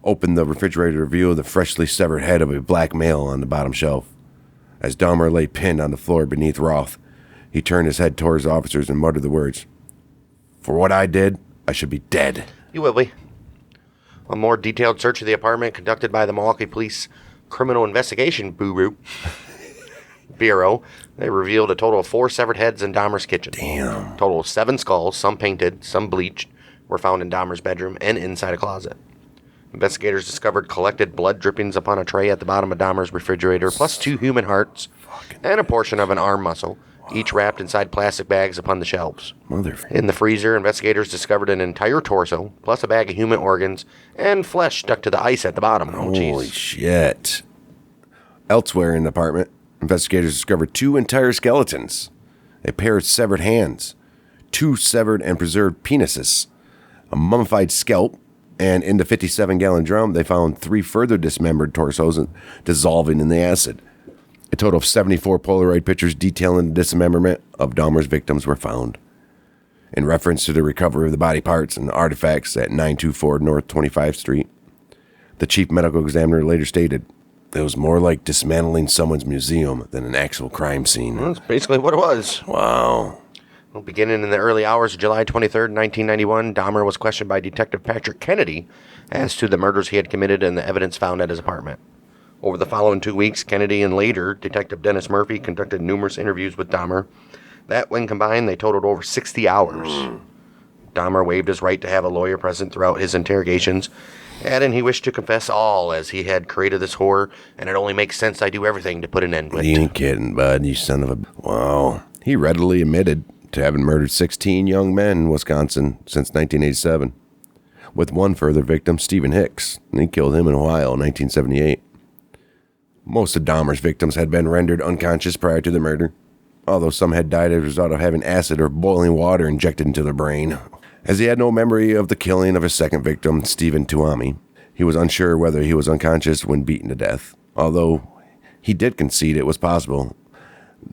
opened the refrigerator to reveal the freshly severed head of a black male on the bottom shelf. As Dahmer lay pinned on the floor beneath Roth, he turned his head towards the officers and muttered the words, "For what I did, I should be dead." You will be. A more detailed search of the apartment conducted by the Milwaukee Police Criminal Investigation Bureau, they revealed a total of 4 severed heads in Dahmer's kitchen. Damn. Total of 7 skulls, some painted, some bleached, were found in Dahmer's bedroom and inside a closet. Investigators discovered collected blood drippings upon a tray at the bottom of Dahmer's refrigerator, plus 2 human hearts and a portion of an arm muscle, each wrapped inside plastic bags upon the shelves. In the freezer, investigators discovered an entire torso, plus a bag of human organs, and flesh stuck to the ice at the bottom. Oh, Holy jeez. shit. Elsewhere in the apartment, investigators discovered 2 entire skeletons, a pair of severed hands, 2 severed and preserved penises, a mummified scalp, and in the 57-gallon drum, they found 3 further dismembered torsos dissolving in the acid. A total of 74 Polaroid pictures detailing the dismemberment of Dahmer's victims were found. In reference to the recovery of the body parts and artifacts at 924 North 25th Street, the chief medical examiner later stated, "It was more like dismantling someone's museum than an actual crime scene." That's basically what it was. Wow. Well, beginning in the early hours of July 23rd, 1991, Dahmer was questioned by Detective Patrick Kennedy as to the murders he had committed and the evidence found at his apartment. Over the following 2 weeks, Kennedy and later Detective Dennis Murphy conducted numerous interviews with Dahmer. That, when combined, they totaled over 60 hours. Dahmer waived his right to have a lawyer present throughout his interrogations, adding he wished to confess all as he had created this horror, and it only makes sense I do everything to put an end to it. You ain't kidding, bud. You son of a... Wow. He readily admitted to having murdered 16 young men in Wisconsin since 1987, with one further victim, Stephen Hicks, and he killed him in Ohio in 1978. Most of Dahmer's victims had been rendered unconscious prior to the murder, although some had died as a result of having acid or boiling water injected into their brain. As he had no memory of the killing of his second victim, Stephen Tuomi, he was unsure whether he was unconscious when beaten to death, although he did concede it was possible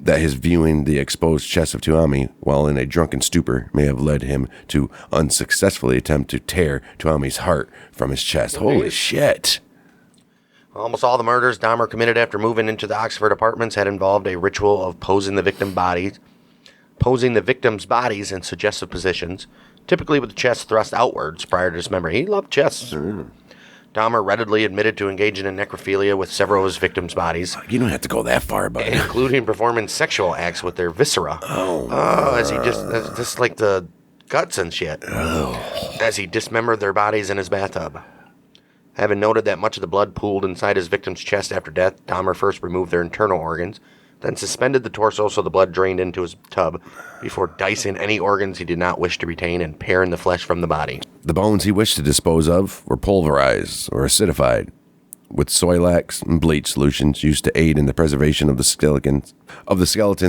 that his viewing the exposed chest of Tuomi while in a drunken stupor may have led him to unsuccessfully attempt to tear Tuomi's heart from his chest. Holy shit. Almost all the murders Dahmer committed after moving into the Oxford apartments had involved a ritual of posing the victim's bodies in suggestive positions, typically with the chest thrust outwards prior to dismembering. He loved chests. Dahmer readily admitted to engaging in necrophilia with several of his victims' bodies, You don't have to go that far, buddy. including performing sexual acts with their viscera. As he just like the guts and shit. As he dismembered their bodies in his bathtub. Having noted that much of the blood pooled inside his victim's chest after death, Dahmer first removed their internal organs, then suspended the torso so the blood drained into his tub, before dicing any organs he did not wish to retain and paring the flesh from the body. The bones he wished to dispose of were pulverized or acidified, with soilax and bleach solutions used to aid in the preservation of the skeletons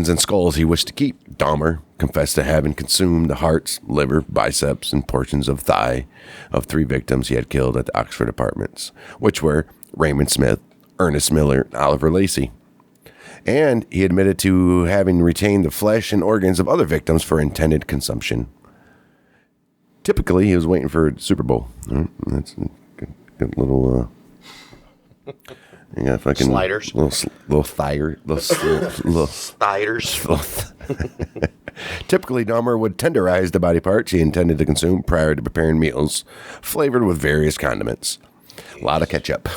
and skulls he wished to keep. Dahmer confessed to having consumed the hearts, liver, biceps, and portions of thigh of 3 victims he had killed at the Oxford apartments, which were Raymond Smith, Ernest Miller, and Oliver Lacey. And he admitted to having retained the flesh and organs of other victims for intended consumption. Typically, he was waiting for Super Bowl. That's a good little... You got fucking Sliders. little sliders. Typically, Dahmer would tenderize the body parts he intended to consume prior to preparing meals, flavored with various condiments. A lot of ketchup.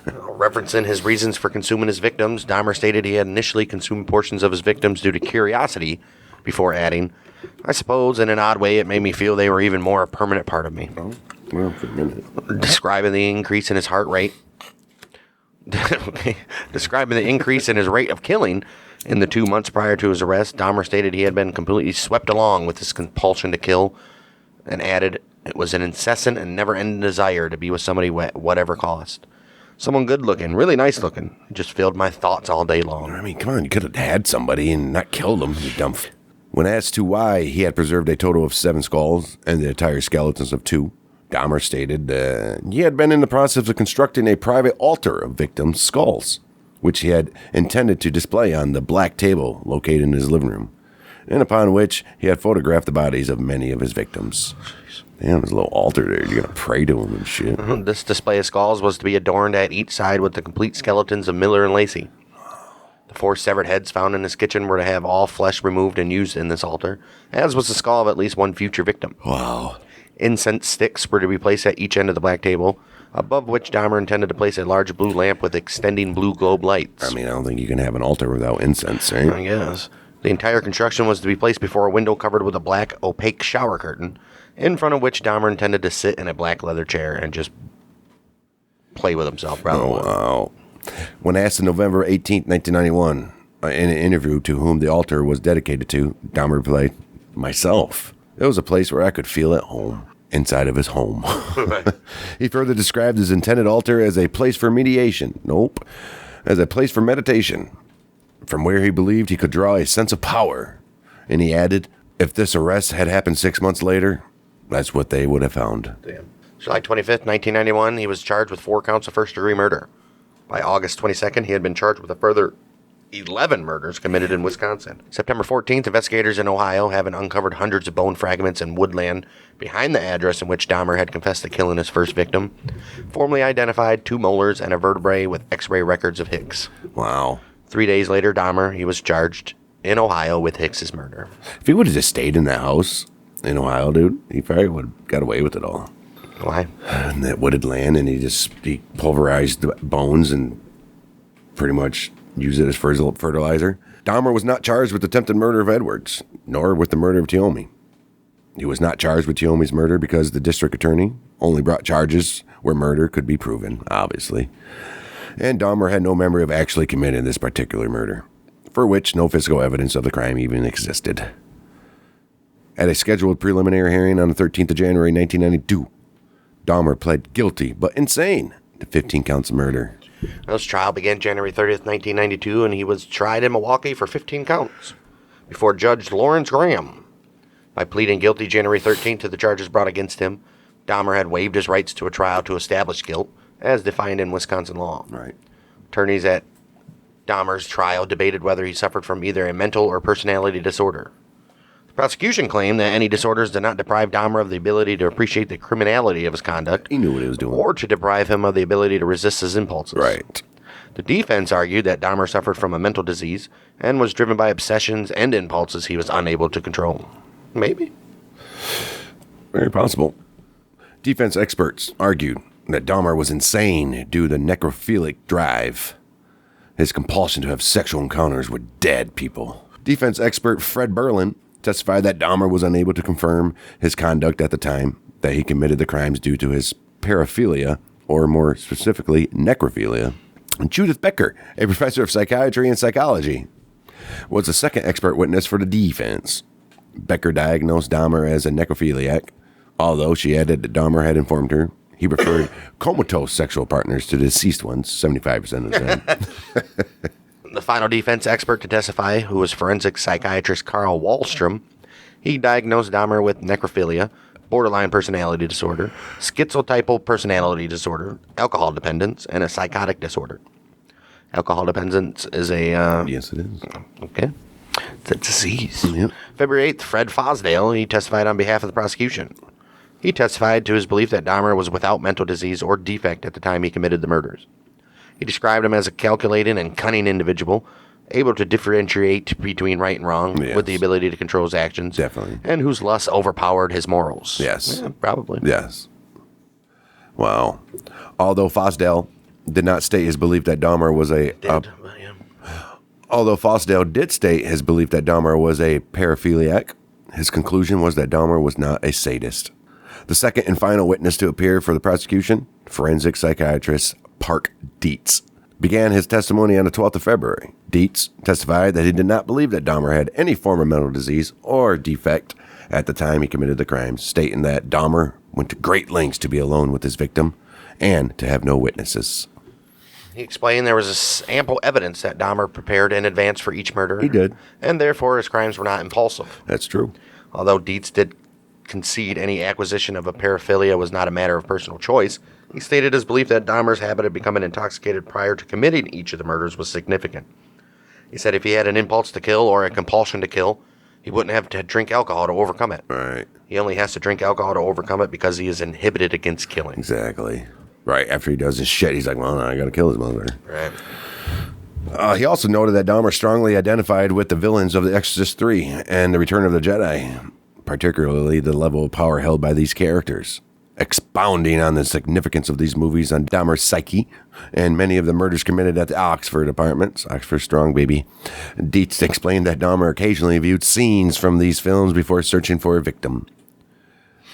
Referencing his reasons for consuming his victims, Dahmer stated he had initially consumed portions of his victims due to curiosity, before adding, I suppose in an odd way it made me feel they were even more a permanent part of me. Oh, well, for a minute. Describing the increase in his heart rate. Describing the increase in his rate of killing in the 2 months prior to his arrest, Dahmer stated he had been completely swept along with his compulsion to kill, and added it was an incessant and never-ending desire to be with somebody at whatever cost. Someone good-looking, really nice-looking. It just filled my thoughts all day long. I mean, come on, you could have had somebody and not killed them, you dumb. When asked to why he had preserved a total of 7 skulls and the entire skeletons of 2, Dahmer stated he had been in the process of constructing a private altar of victims' skulls, which he had intended to display on the black table located in his living room, and upon which he had photographed the bodies of many of his victims. Damn, there's a little altar there. You're going to pray to him and shit. This display of skulls was to be adorned at each side with the complete skeletons of Miller and Lacey. The 4 severed heads found in his kitchen were to have all flesh removed and used in this altar, as was the skull of at least one future victim. Wow. Incense sticks were to be placed at each end of the black table, above which Dahmer intended to place a large blue lamp with extending blue globe lights. I mean, I don't think you can have an altar without incense, right? I guess. The entire construction was to be placed before a window covered with a black, opaque shower curtain, in front of which Dahmer intended to sit in a black leather chair and just play with himself. Oh, wow. When asked on November 18, 1991, in an interview to whom the altar was dedicated to, Dahmer replied, myself. It was a place where I could feel at home, inside of his home. He further described his intended altar as a place for mediation. Nope. As a place for meditation, from where he believed he could draw a sense of power. And he added, if this arrest had happened 6 months later, that's what they would have found. Damn. July 25th, 1991, he was charged with 4 counts of first-degree murder. By August 22nd, he had been charged with a further 11 murders committed in Wisconsin. September 14th, investigators in Ohio, having uncovered hundreds of bone fragments in woodland behind the address in which Dahmer had confessed to killing his first victim, formally identified 2 molars and a vertebrae with x-ray records of Hicks. Wow. 3 days later, Dahmer, he was charged in Ohio with Hicks's murder. If he would have just stayed in that house in Ohio, dude, he probably would have got away with it all. Why? And that wooded land, and he pulverized the bones and pretty much used it as fertilizer. Dahmer was not charged with attempted murder of Edwards, nor with the murder of Teomi. He was not charged with Teomi's murder because the district attorney only brought charges where murder could be proven, obviously. And Dahmer had no memory of actually committing this particular murder, for which no physical evidence of the crime even existed. At a scheduled preliminary hearing on the 13th of January, 1992, Dahmer pled guilty, but insane, to 15 counts of murder. His trial began January 30th, 1992, and he was tried in Milwaukee for 15 counts before Judge Lawrence Graham. By pleading guilty January 13th to the charges brought against him, Dahmer had waived his rights to a trial to establish guilt, as defined in Wisconsin law. Right. Attorneys at Dahmer's trial debated whether he suffered from either a mental or personality disorder. The prosecution claimed that any disorders did not deprive Dahmer of the ability to appreciate the criminality of his conduct. He knew what he was doing. Or to deprive him of the ability to resist his impulses. Right. The defense argued that Dahmer suffered from a mental disease and was driven by obsessions and impulses he was unable to control. Maybe. Very possible. Defense experts argued that Dahmer was insane due to the necrophilic drive, his compulsion to have sexual encounters with dead people. Defense expert Fred Berlin testified that Dahmer was unable to confirm his conduct at the time, that he committed the crimes due to his paraphilia, or more specifically, necrophilia. And Judith Becker, a professor of psychiatry and psychology, was the second expert witness for the defense. Becker diagnosed Dahmer as a necrophiliac, although she added that Dahmer had informed her he preferred comatose sexual partners to deceased ones 75% of the time. The final defense expert to testify, who was forensic psychiatrist Carl Wallstrom, he diagnosed Dahmer with necrophilia, borderline personality disorder, schizotypal personality disorder, alcohol dependence, and a psychotic disorder. Alcohol dependence is a... Yes, it is. Okay. It's a disease. Yep. February 8th, Fred Fosdale, he testified on behalf of the prosecution. He testified to his belief that Dahmer was without mental disease or defect at the time he committed the murders. He described him as a calculating and cunning individual, able to differentiate between right and wrong, Yes. with the ability to control his actions. Definitely. And whose lust overpowered his morals. Yes. Yeah, probably. Yes. Wow. Although Fosdale did not state his belief that Dahmer was Although Fosdale did state his belief that Dahmer was a paraphiliac, his conclusion was that Dahmer was not a sadist. The second and final witness to appear for the prosecution, forensic psychiatrist Park Dietz, began his testimony on the 12th of February. Dietz testified that he did not believe that Dahmer had any form of mental disease or defect at the time he committed the crimes, stating that Dahmer went to great lengths to be alone with his victim and to have no witnesses. He explained there was ample evidence that Dahmer prepared in advance for each murder. He did. And therefore his crimes were not impulsive. That's true. Although Dietz did concede any acquisition of a paraphilia was not a matter of personal choice, he stated his belief that Dahmer's habit of becoming intoxicated prior to committing each of the murders was significant. He said if he had an impulse to kill or a compulsion to kill, he wouldn't have to drink alcohol to overcome it. Right. He only has to drink alcohol to overcome it because he is inhibited against killing. Exactly. Right. After he does his shit, he's like, well, I got to kill his mother. Right. He also noted that Dahmer strongly identified with the villains of The Exorcist 3 and The Return of the Jedi, particularly the level of power held by these characters. Expounding on the significance of these movies on Dahmer's psyche and many of the murders committed at the Oxford apartments, Oxford Strong Baby, Dietz explained that Dahmer occasionally viewed scenes from these films before searching for a victim.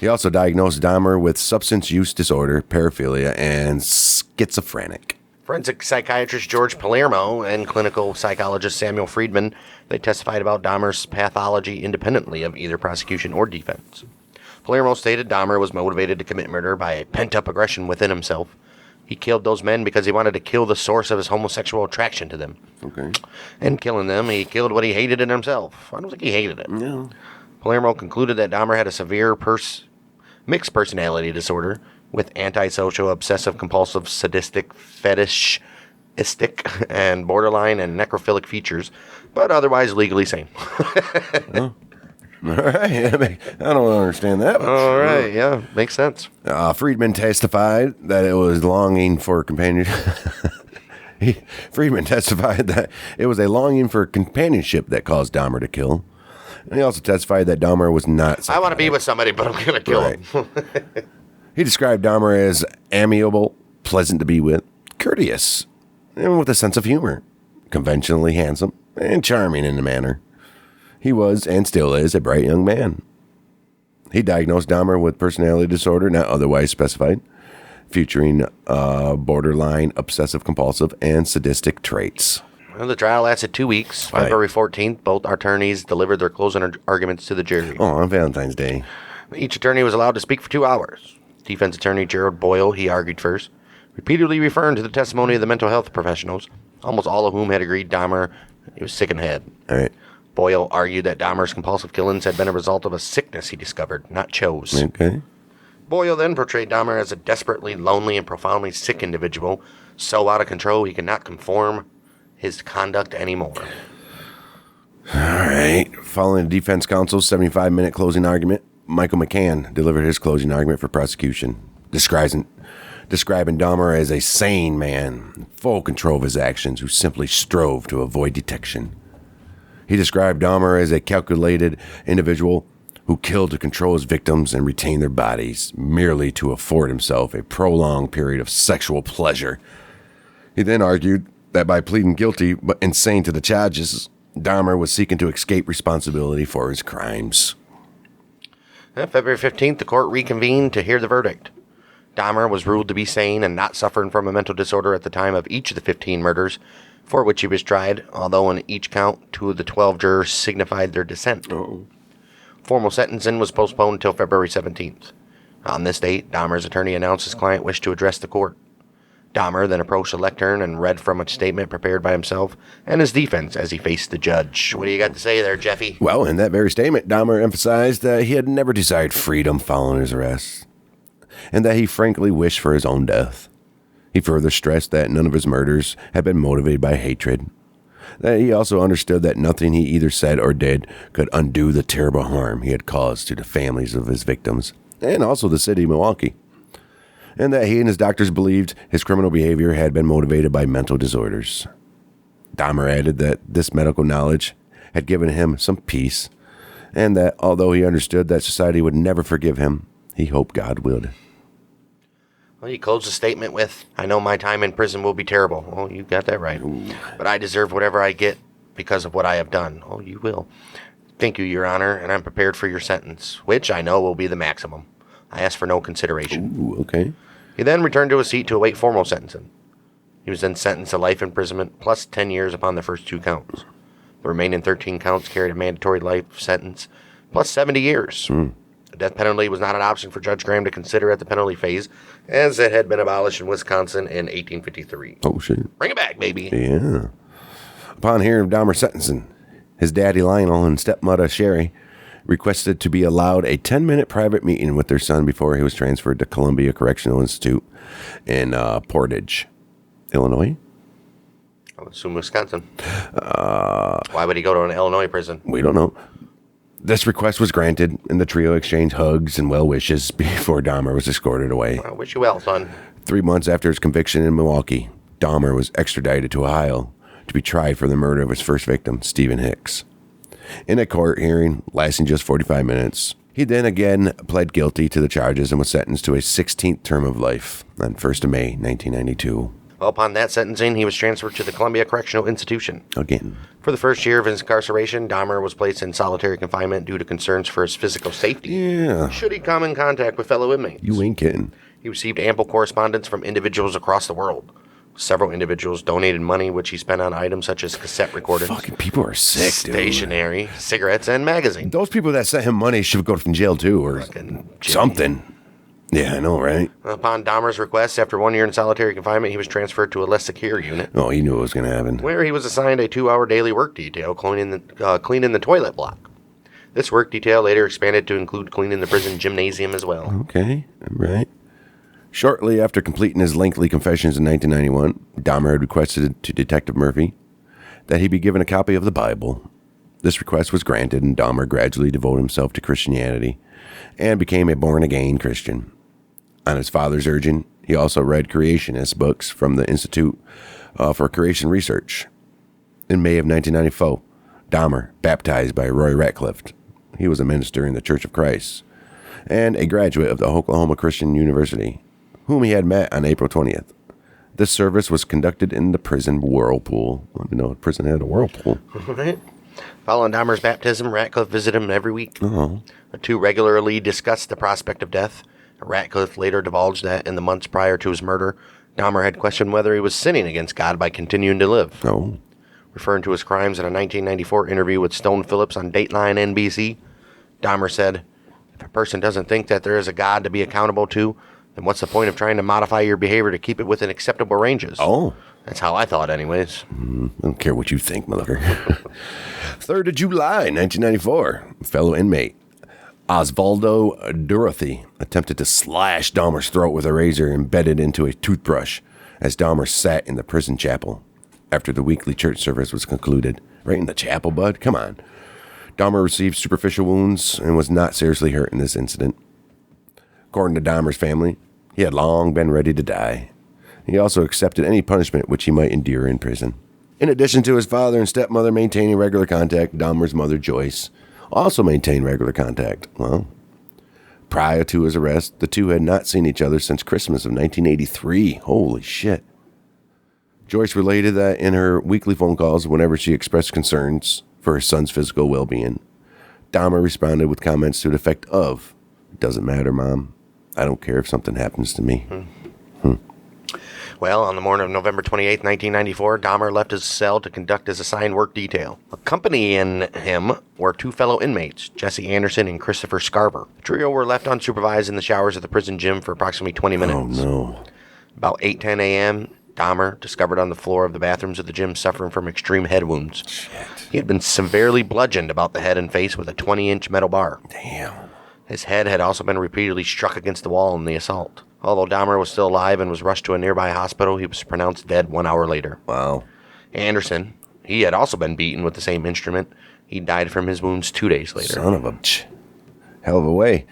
He also diagnosed Dahmer with substance use disorder, paraphilia, and schizophrenic. Forensic psychiatrist George Palermo and clinical psychologist Samuel Friedman, they testified about Dahmer's pathology independently of either prosecution or defense. Palermo stated Dahmer was motivated to commit murder by a pent-up aggression within himself. He killed those men because he wanted to kill the source of his homosexual attraction to them. Okay. And killing them, he killed what he hated in himself. I don't think he hated it. No. Palermo concluded that Dahmer had a severe mixed personality disorder with antisocial, obsessive-compulsive, sadistic, fetishistic, and borderline and necrophilic features, but otherwise legally sane. All right. I don't understand that much. All right, yeah, makes sense. Friedman testified that it was longing for companionship. Friedman testified that it was a longing for companionship that caused Dahmer to kill. And he also testified that Dahmer was not I want to be with somebody, but I'm going to kill him. He described Dahmer as amiable, pleasant to be with, courteous, and with a sense of humor, conventionally handsome, and charming in a manner. He was, and still is, a bright young man. He diagnosed Dahmer with personality disorder not otherwise specified, featuring borderline obsessive-compulsive and sadistic traits. Well, the trial lasted 2 weeks. February 14th, both attorneys delivered their closing arguments to the jury. Oh, on Valentine's Day. Each attorney was allowed to speak for 2 hours. Defense attorney Gerald Boyle, he argued first, repeatedly referring to the testimony of the mental health professionals, almost all of whom had agreed Dahmer he was sick in the head. All right. Boyle argued that Dahmer's compulsive killings had been a result of a sickness he discovered, not chose. Okay. Boyle then portrayed Dahmer as a desperately lonely and profoundly sick individual, so out of control he could not conform his conduct anymore. All right. Following the defense counsel's 75-minute closing argument, Michael McCann delivered his closing argument for prosecution, describing Dahmer as a sane man, in full control of his actions, who simply strove to avoid detection. He described Dahmer as a calculated individual who killed to control his victims and retain their bodies, merely to afford himself a prolonged period of sexual pleasure. He then argued that by pleading guilty but insane to the charges, Dahmer was seeking to escape responsibility for his crimes. On February 15th, the court reconvened to hear the verdict. Dahmer was ruled to be sane and not suffering from a mental disorder at the time of each of the 15 murders for which he was tried, although in each count, 2 of the 12 jurors signified their dissent. Oh. Formal sentencing was postponed until February 17th. On this date, Dahmer's attorney announced his client wished to address the court. Dahmer then approached the lectern and read from a statement prepared by himself and his defense as he faced the judge. What do you got to say there, Jeffy? Well, in that very statement, Dahmer emphasized that he had never desired freedom following his arrest, and that he frankly wished for his own death. He further stressed that none of his murders had been motivated by hatred, that he also understood that nothing he either said or did could undo the terrible harm he had caused to the families of his victims, and also the city of Milwaukee, and that he and his doctors believed his criminal behavior had been motivated by mental disorders. Dahmer added that this medical knowledge had given him some peace, and that although he understood that society would never forgive him, he hoped God would. Well, he closed the statement with, "I know my time in prison will be terrible." Oh, you got that right. Ooh. "But I deserve whatever I get because of what I have done." Oh, you will. "Thank you, Your Honor, and I'm prepared for your sentence, which I know will be the maximum. I ask for no consideration." Ooh, okay. He then returned to his seat to await formal sentencing. He was then sentenced to life imprisonment plus 10 years upon the first 2 counts. The remaining 13 counts carried a mandatory life sentence plus 70 years. The death penalty was not an option for Judge Graham to consider at the penalty phase, as it had been abolished in Wisconsin in 1853. Oh, shit. Bring it back, baby. Yeah. Upon hearing of Dahmer's sentencing, his daddy Lionel and stepmother Sherry requested to be allowed a 10-minute private meeting with their son before he was transferred to Columbia Correctional Institute in Portage, Illinois. I would assume Wisconsin. Why would he go to an Illinois prison? We don't know. This request was granted, and the trio exchanged hugs and well wishes before Dahmer was escorted away. I wish you well, son. 3 months after his conviction in Milwaukee, Dahmer was extradited to Ohio to be tried for the murder of his first victim, Stephen Hicks. In a court hearing lasting just 45 minutes, he then again pled guilty to the charges and was sentenced to a 16th term of life on 1st of May, 1992. Well, upon that sentencing, he was transferred to the Columbia Correctional Institution. Again. For the first year of his incarceration, Dahmer was placed in solitary confinement due to concerns for his physical safety. Yeah. Should he come in contact with fellow inmates? You ain't kidding. He received ample correspondence from individuals across the world. Several individuals donated money, which he spent on items such as cassette recorders. Fucking people are sick, stationery, cigarettes, and magazines. Those people that sent him money should go from jail, too, or something. Yeah, I know, right? Upon Dahmer's request, after 1 year in solitary confinement, he was transferred to a less secure unit. Oh, he knew it was going to happen. Where he was assigned a 2-hour daily work detail cleaning the toilet block. This work detail later expanded to include cleaning the prison gymnasium as well. Okay, right. Shortly after completing his lengthy confessions in 1991, Dahmer had requested to Detective Murphy that he be given a copy of the Bible. This request was granted, and Dahmer gradually devoted himself to Christianity and became a born-again Christian. On his father's urging, he also read creationist books from the Institute for Creation Research. In May of 1994, Dahmer, baptized by Roy Ratcliffe. He was a minister in the Church of Christ and a graduate of the Oklahoma Christian University, whom he had met on April 20th. This service was conducted in the prison whirlpool. I didn't know the prison had a whirlpool. Right. Following Dahmer's baptism, Ratcliffe visited him every week. Oh. The two regularly discussed the prospect of death. Ratcliffe later divulged that in the months prior to his murder, Dahmer had questioned whether he was sinning against God by continuing to live. Oh. Referring to his crimes in a 1994 interview with Stone Phillips on Dateline NBC, Dahmer said, "If a person doesn't think that there is a God to be accountable to, then what's the point of trying to modify your behavior to keep it within acceptable ranges?" Oh. That's how I thought anyways. I don't care what you think, motherfucker. 3rd of July, 1994, fellow inmate Osvaldo Dorothy attempted to slash Dahmer's throat with a razor embedded into a toothbrush as Dahmer sat in the prison chapel after the weekly church service was concluded. Right in the chapel, bud? Come on. Dahmer received superficial wounds and was not seriously hurt in this incident. According to Dahmer's family, he had long been ready to die. He also accepted any punishment which he might endure in prison. In addition to his father and stepmother maintaining regular contact, Dahmer's mother, Joyce, also maintained regular contact. Well, prior to his arrest, the two had not seen each other since Christmas of 1983. Holy shit. Joyce related that in her weekly phone calls, whenever she expressed concerns for her son's physical well-being, Dahmer responded with comments to the effect of, "It doesn't matter, Mom. I don't care if something happens to me." Well, on the morning of November 28, 1994, Dahmer left his cell to conduct his assigned work detail. Accompanying him were 2 fellow inmates, Jesse Anderson and Christopher Scarver. The trio were left unsupervised in the showers of the prison gym for approximately 20 minutes. Oh, no. About 8:10 a.m., Dahmer discovered on the floor of the bathrooms of the gym suffering from extreme head wounds. Shit. He had been severely bludgeoned about the head and face with a 20-inch metal bar. Damn. His head had also been repeatedly struck against the wall in the assault. Although Dahmer was still alive and was rushed to a nearby hospital, he was pronounced dead 1 hour later. Wow. Anderson, he had also been beaten with the same instrument. He died from his wounds 2 days later. Son of a hell of a way.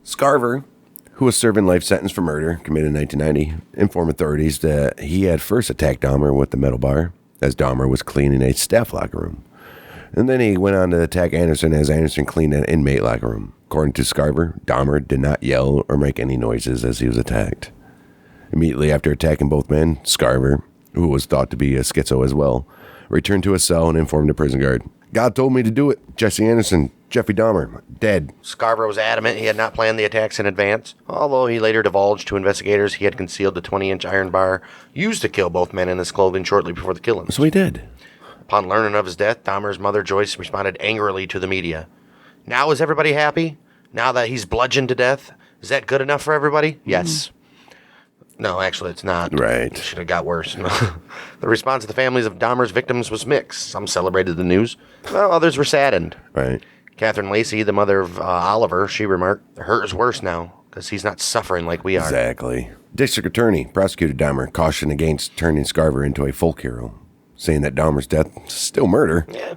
Scarver, who was serving life sentence for murder committed in 1990, informed authorities that he had first attacked Dahmer with the metal bar as Dahmer was cleaning a staff locker room. And then he went on to attack Anderson as Anderson cleaned an inmate locker room. According to Scarver, Dahmer did not yell or make any noises as he was attacked. Immediately after attacking both men, Scarver, who was thought to be a schizo as well, returned to his cell and informed the prison guard. God told me to do it. Jesse Anderson, Jeffrey Dahmer, dead. Scarver was adamant he had not planned the attacks in advance, although he later divulged to investigators he had concealed the 20-inch iron bar used to kill both men in his clothing shortly before the killings. So he did. Upon learning of his death, Dahmer's mother, Joyce, responded angrily to the media. Now is everybody happy? Now that he's bludgeoned to death? Is that good enough for everybody? Yes. No, actually, it's not. Right. It should have got worse. The response of the families of Dahmer's victims was mixed. Some celebrated the news, while others were saddened. Right. Catherine Lacey, the mother of Oliver, she remarked, "The hurt is worse now, because he's not suffering like we are." Exactly. District Attorney prosecuted Dahmer, cautioned against turning Scarver into a folk hero, saying that Dahmer's death is still murder. Yeah.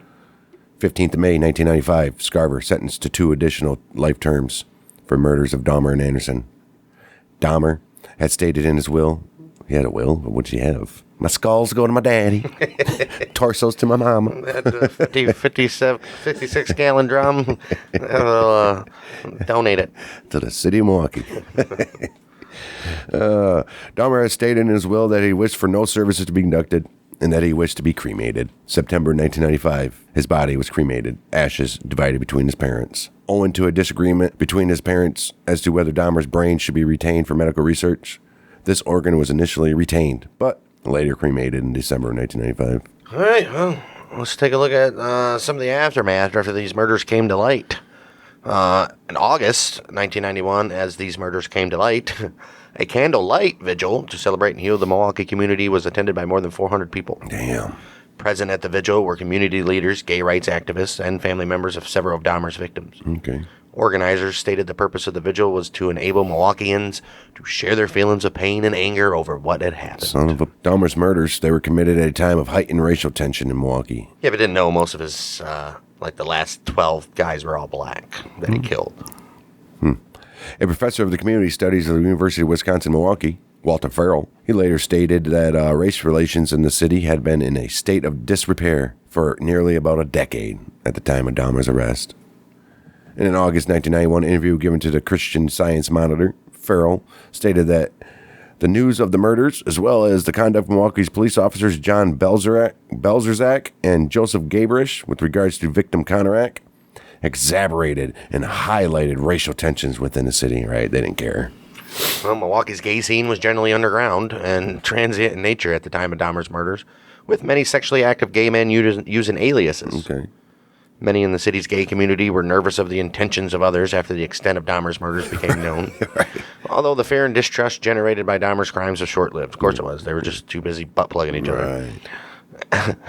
15th of May, 1995, Scarver sentenced to 2 additional life terms for murders of Dahmer and Anderson. Dahmer had stated in his will, he had a will, but what'd he have? My skulls go to my daddy, torsos to my mama. That 56-gallon drum, donate it. To the city of Milwaukee. Dahmer had stated in his will that he wished for no services to be conducted and that he wished to be cremated. September 1995, his body was cremated, ashes divided between his parents. Owing to a disagreement between his parents as to whether Dahmer's brain should be retained for medical research, this organ was initially retained, but later cremated in December 1995. All right, well, let's take a look at some of the aftermath after these murders came to light. In August 1991, as these murders came to light, a candlelight vigil to celebrate and heal the Milwaukee community was attended by more than 400 people. Damn. Present at the vigil were community leaders, gay rights activists, and family members of several of Dahmer's victims. Okay. Organizers stated the purpose of the vigil was to enable Milwaukeeans to share their feelings of pain and anger over what had happened. Son of a... Dahmer's murders, they were committed at a time of heightened racial tension in Milwaukee. Yeah, but didn't know most of his, like the last 12 guys were all black that he killed. A professor of the community studies at the University of Wisconsin-Milwaukee, Walter Farrell, he later stated that race relations in the city had been in a state of disrepair for nearly about a decade at the time of Dahmer's arrest. In an August 1991 interview given to the Christian Science Monitor, Farrell stated that the news of the murders, as well as the conduct of Milwaukee's police officers John Belzerzak and Joseph Gabrish with regards to victim Conorak, exacerbated and highlighted racial tensions within the city, right? They didn't care. Well, Milwaukee's gay scene was generally underground and transient in nature at the time of Dahmer's murders, with many sexually active gay men using aliases. Okay. Many in the city's gay community were nervous of the intentions of others after the extent of Dahmer's murders became known. Right. Although the fear and distrust generated by Dahmer's crimes was short-lived. Of course it was. They were just too busy butt-plugging each other. Right.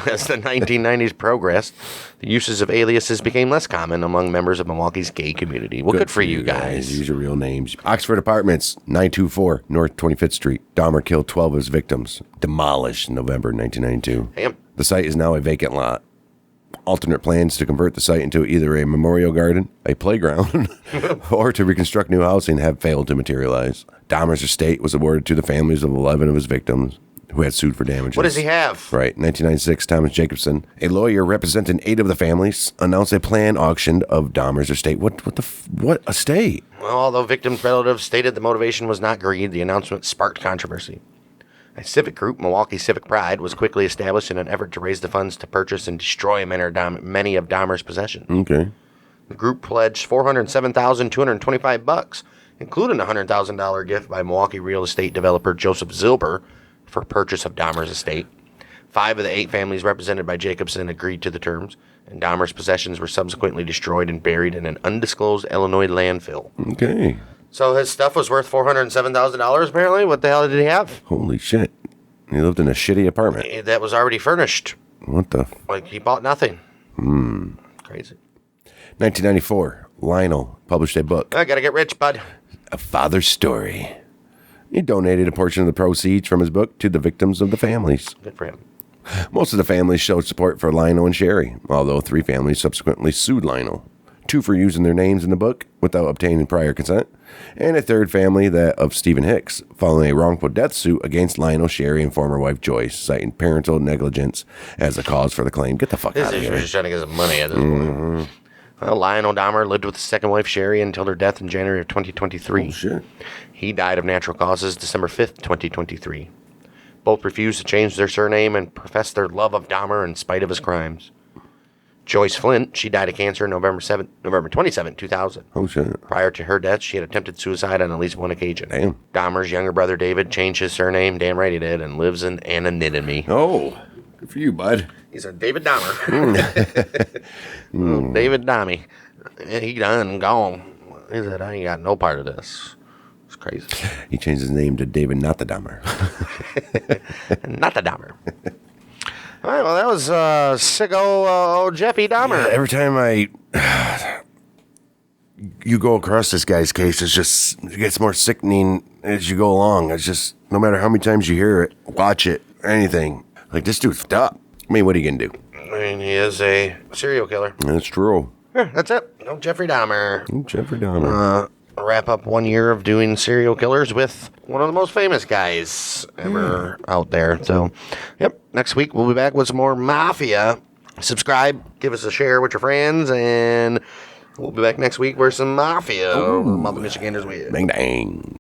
As the 1990s progressed, the uses of aliases became less common among members of Milwaukee's gay community. Well, good for you guys. Use your real names. Oxford Apartments, 924 North 25th Street. Dahmer killed 12 of his victims. Demolished in November 1992. Damn. The site is now a vacant lot. Alternate plans to convert the site into either a memorial garden, a playground, or to reconstruct new housing have failed to materialize. Dahmer's estate was awarded to the families of 11 of his victims who had sued for damages. What does he have? Right. 1996, Thomas Jacobson, a lawyer representing 8 of the families, announced a planned auction of Dahmer's estate. What estate? Well, although victims' relatives stated the motivation was not greed, the announcement sparked controversy. A civic group, Milwaukee Civic Pride, was quickly established in an effort to raise the funds to purchase and destroy many of Dahmer's possessions. Okay. The group pledged $407,225, including a $100,000 gift by Milwaukee real estate developer Joseph Zilber for purchase of Dahmer's estate. 5 of the 8 families represented by Jacobson agreed to the terms, and Dahmer's possessions were subsequently destroyed and buried in an undisclosed Illinois landfill. Okay. So his stuff was worth $407,000, apparently? What the hell did he have? Holy shit. He lived in a shitty apartment. That was already furnished. What the? Like, he bought nothing. Crazy. 1994, Lionel published a book, I gotta get rich, bud. A Father's Story. He donated a portion of the proceeds from his book to the victims of the families. Good for him. Most of the families showed support for Lionel and Sherry, although 3 families subsequently sued Lionel. 2 for using their names in the book without obtaining prior consent, and a 3rd family, that of Stephen Hicks, following a wrongful death suit against Lionel, Sherry, and former wife Joyce, citing parental negligence as a cause for the claim. Get the fuck out of He's here. just trying to get some money at this point. Well, Lionel Dahmer lived with his second wife, Sherry, until her death in January of 2023. Oh, shit. He died of natural causes December 5th, 2023. Both refused to change their surname and professed their love of Dahmer in spite of his crimes. Joyce Flint, she died of cancer November 27, 2000. Oh, shit. Prior to her death, she had attempted suicide on at least one occasion. Damn. Dahmer's younger brother, David, changed his surname, damn right he did, and lives in anonymity. Oh, good for you, bud. He's a David Dahmer. Oh, David Dahmer. He done gone. He said, I ain't got no part of this. It's crazy. He changed his name to David Not the Dahmer. Not the Dahmer. All right, well, that was sicko Jeffy Dahmer. Every time you go across this guy's case, it gets more sickening as you go along. It's just, no matter how many times you hear it, watch it, anything. Like, this dude's up. I mean, what are you going to do? I mean, he is a serial killer. That's true. Yeah, that's it. No Jeffrey Dahmer. Jeffrey Dahmer. Wrap up 1 year of doing serial killers with one of the most famous guys ever out there. So, yep, next week we'll be back with some more Mafia. Subscribe, give us a share with your friends, and we'll be back next week with some Mafia. Mother Michiganders with. Bang, dang.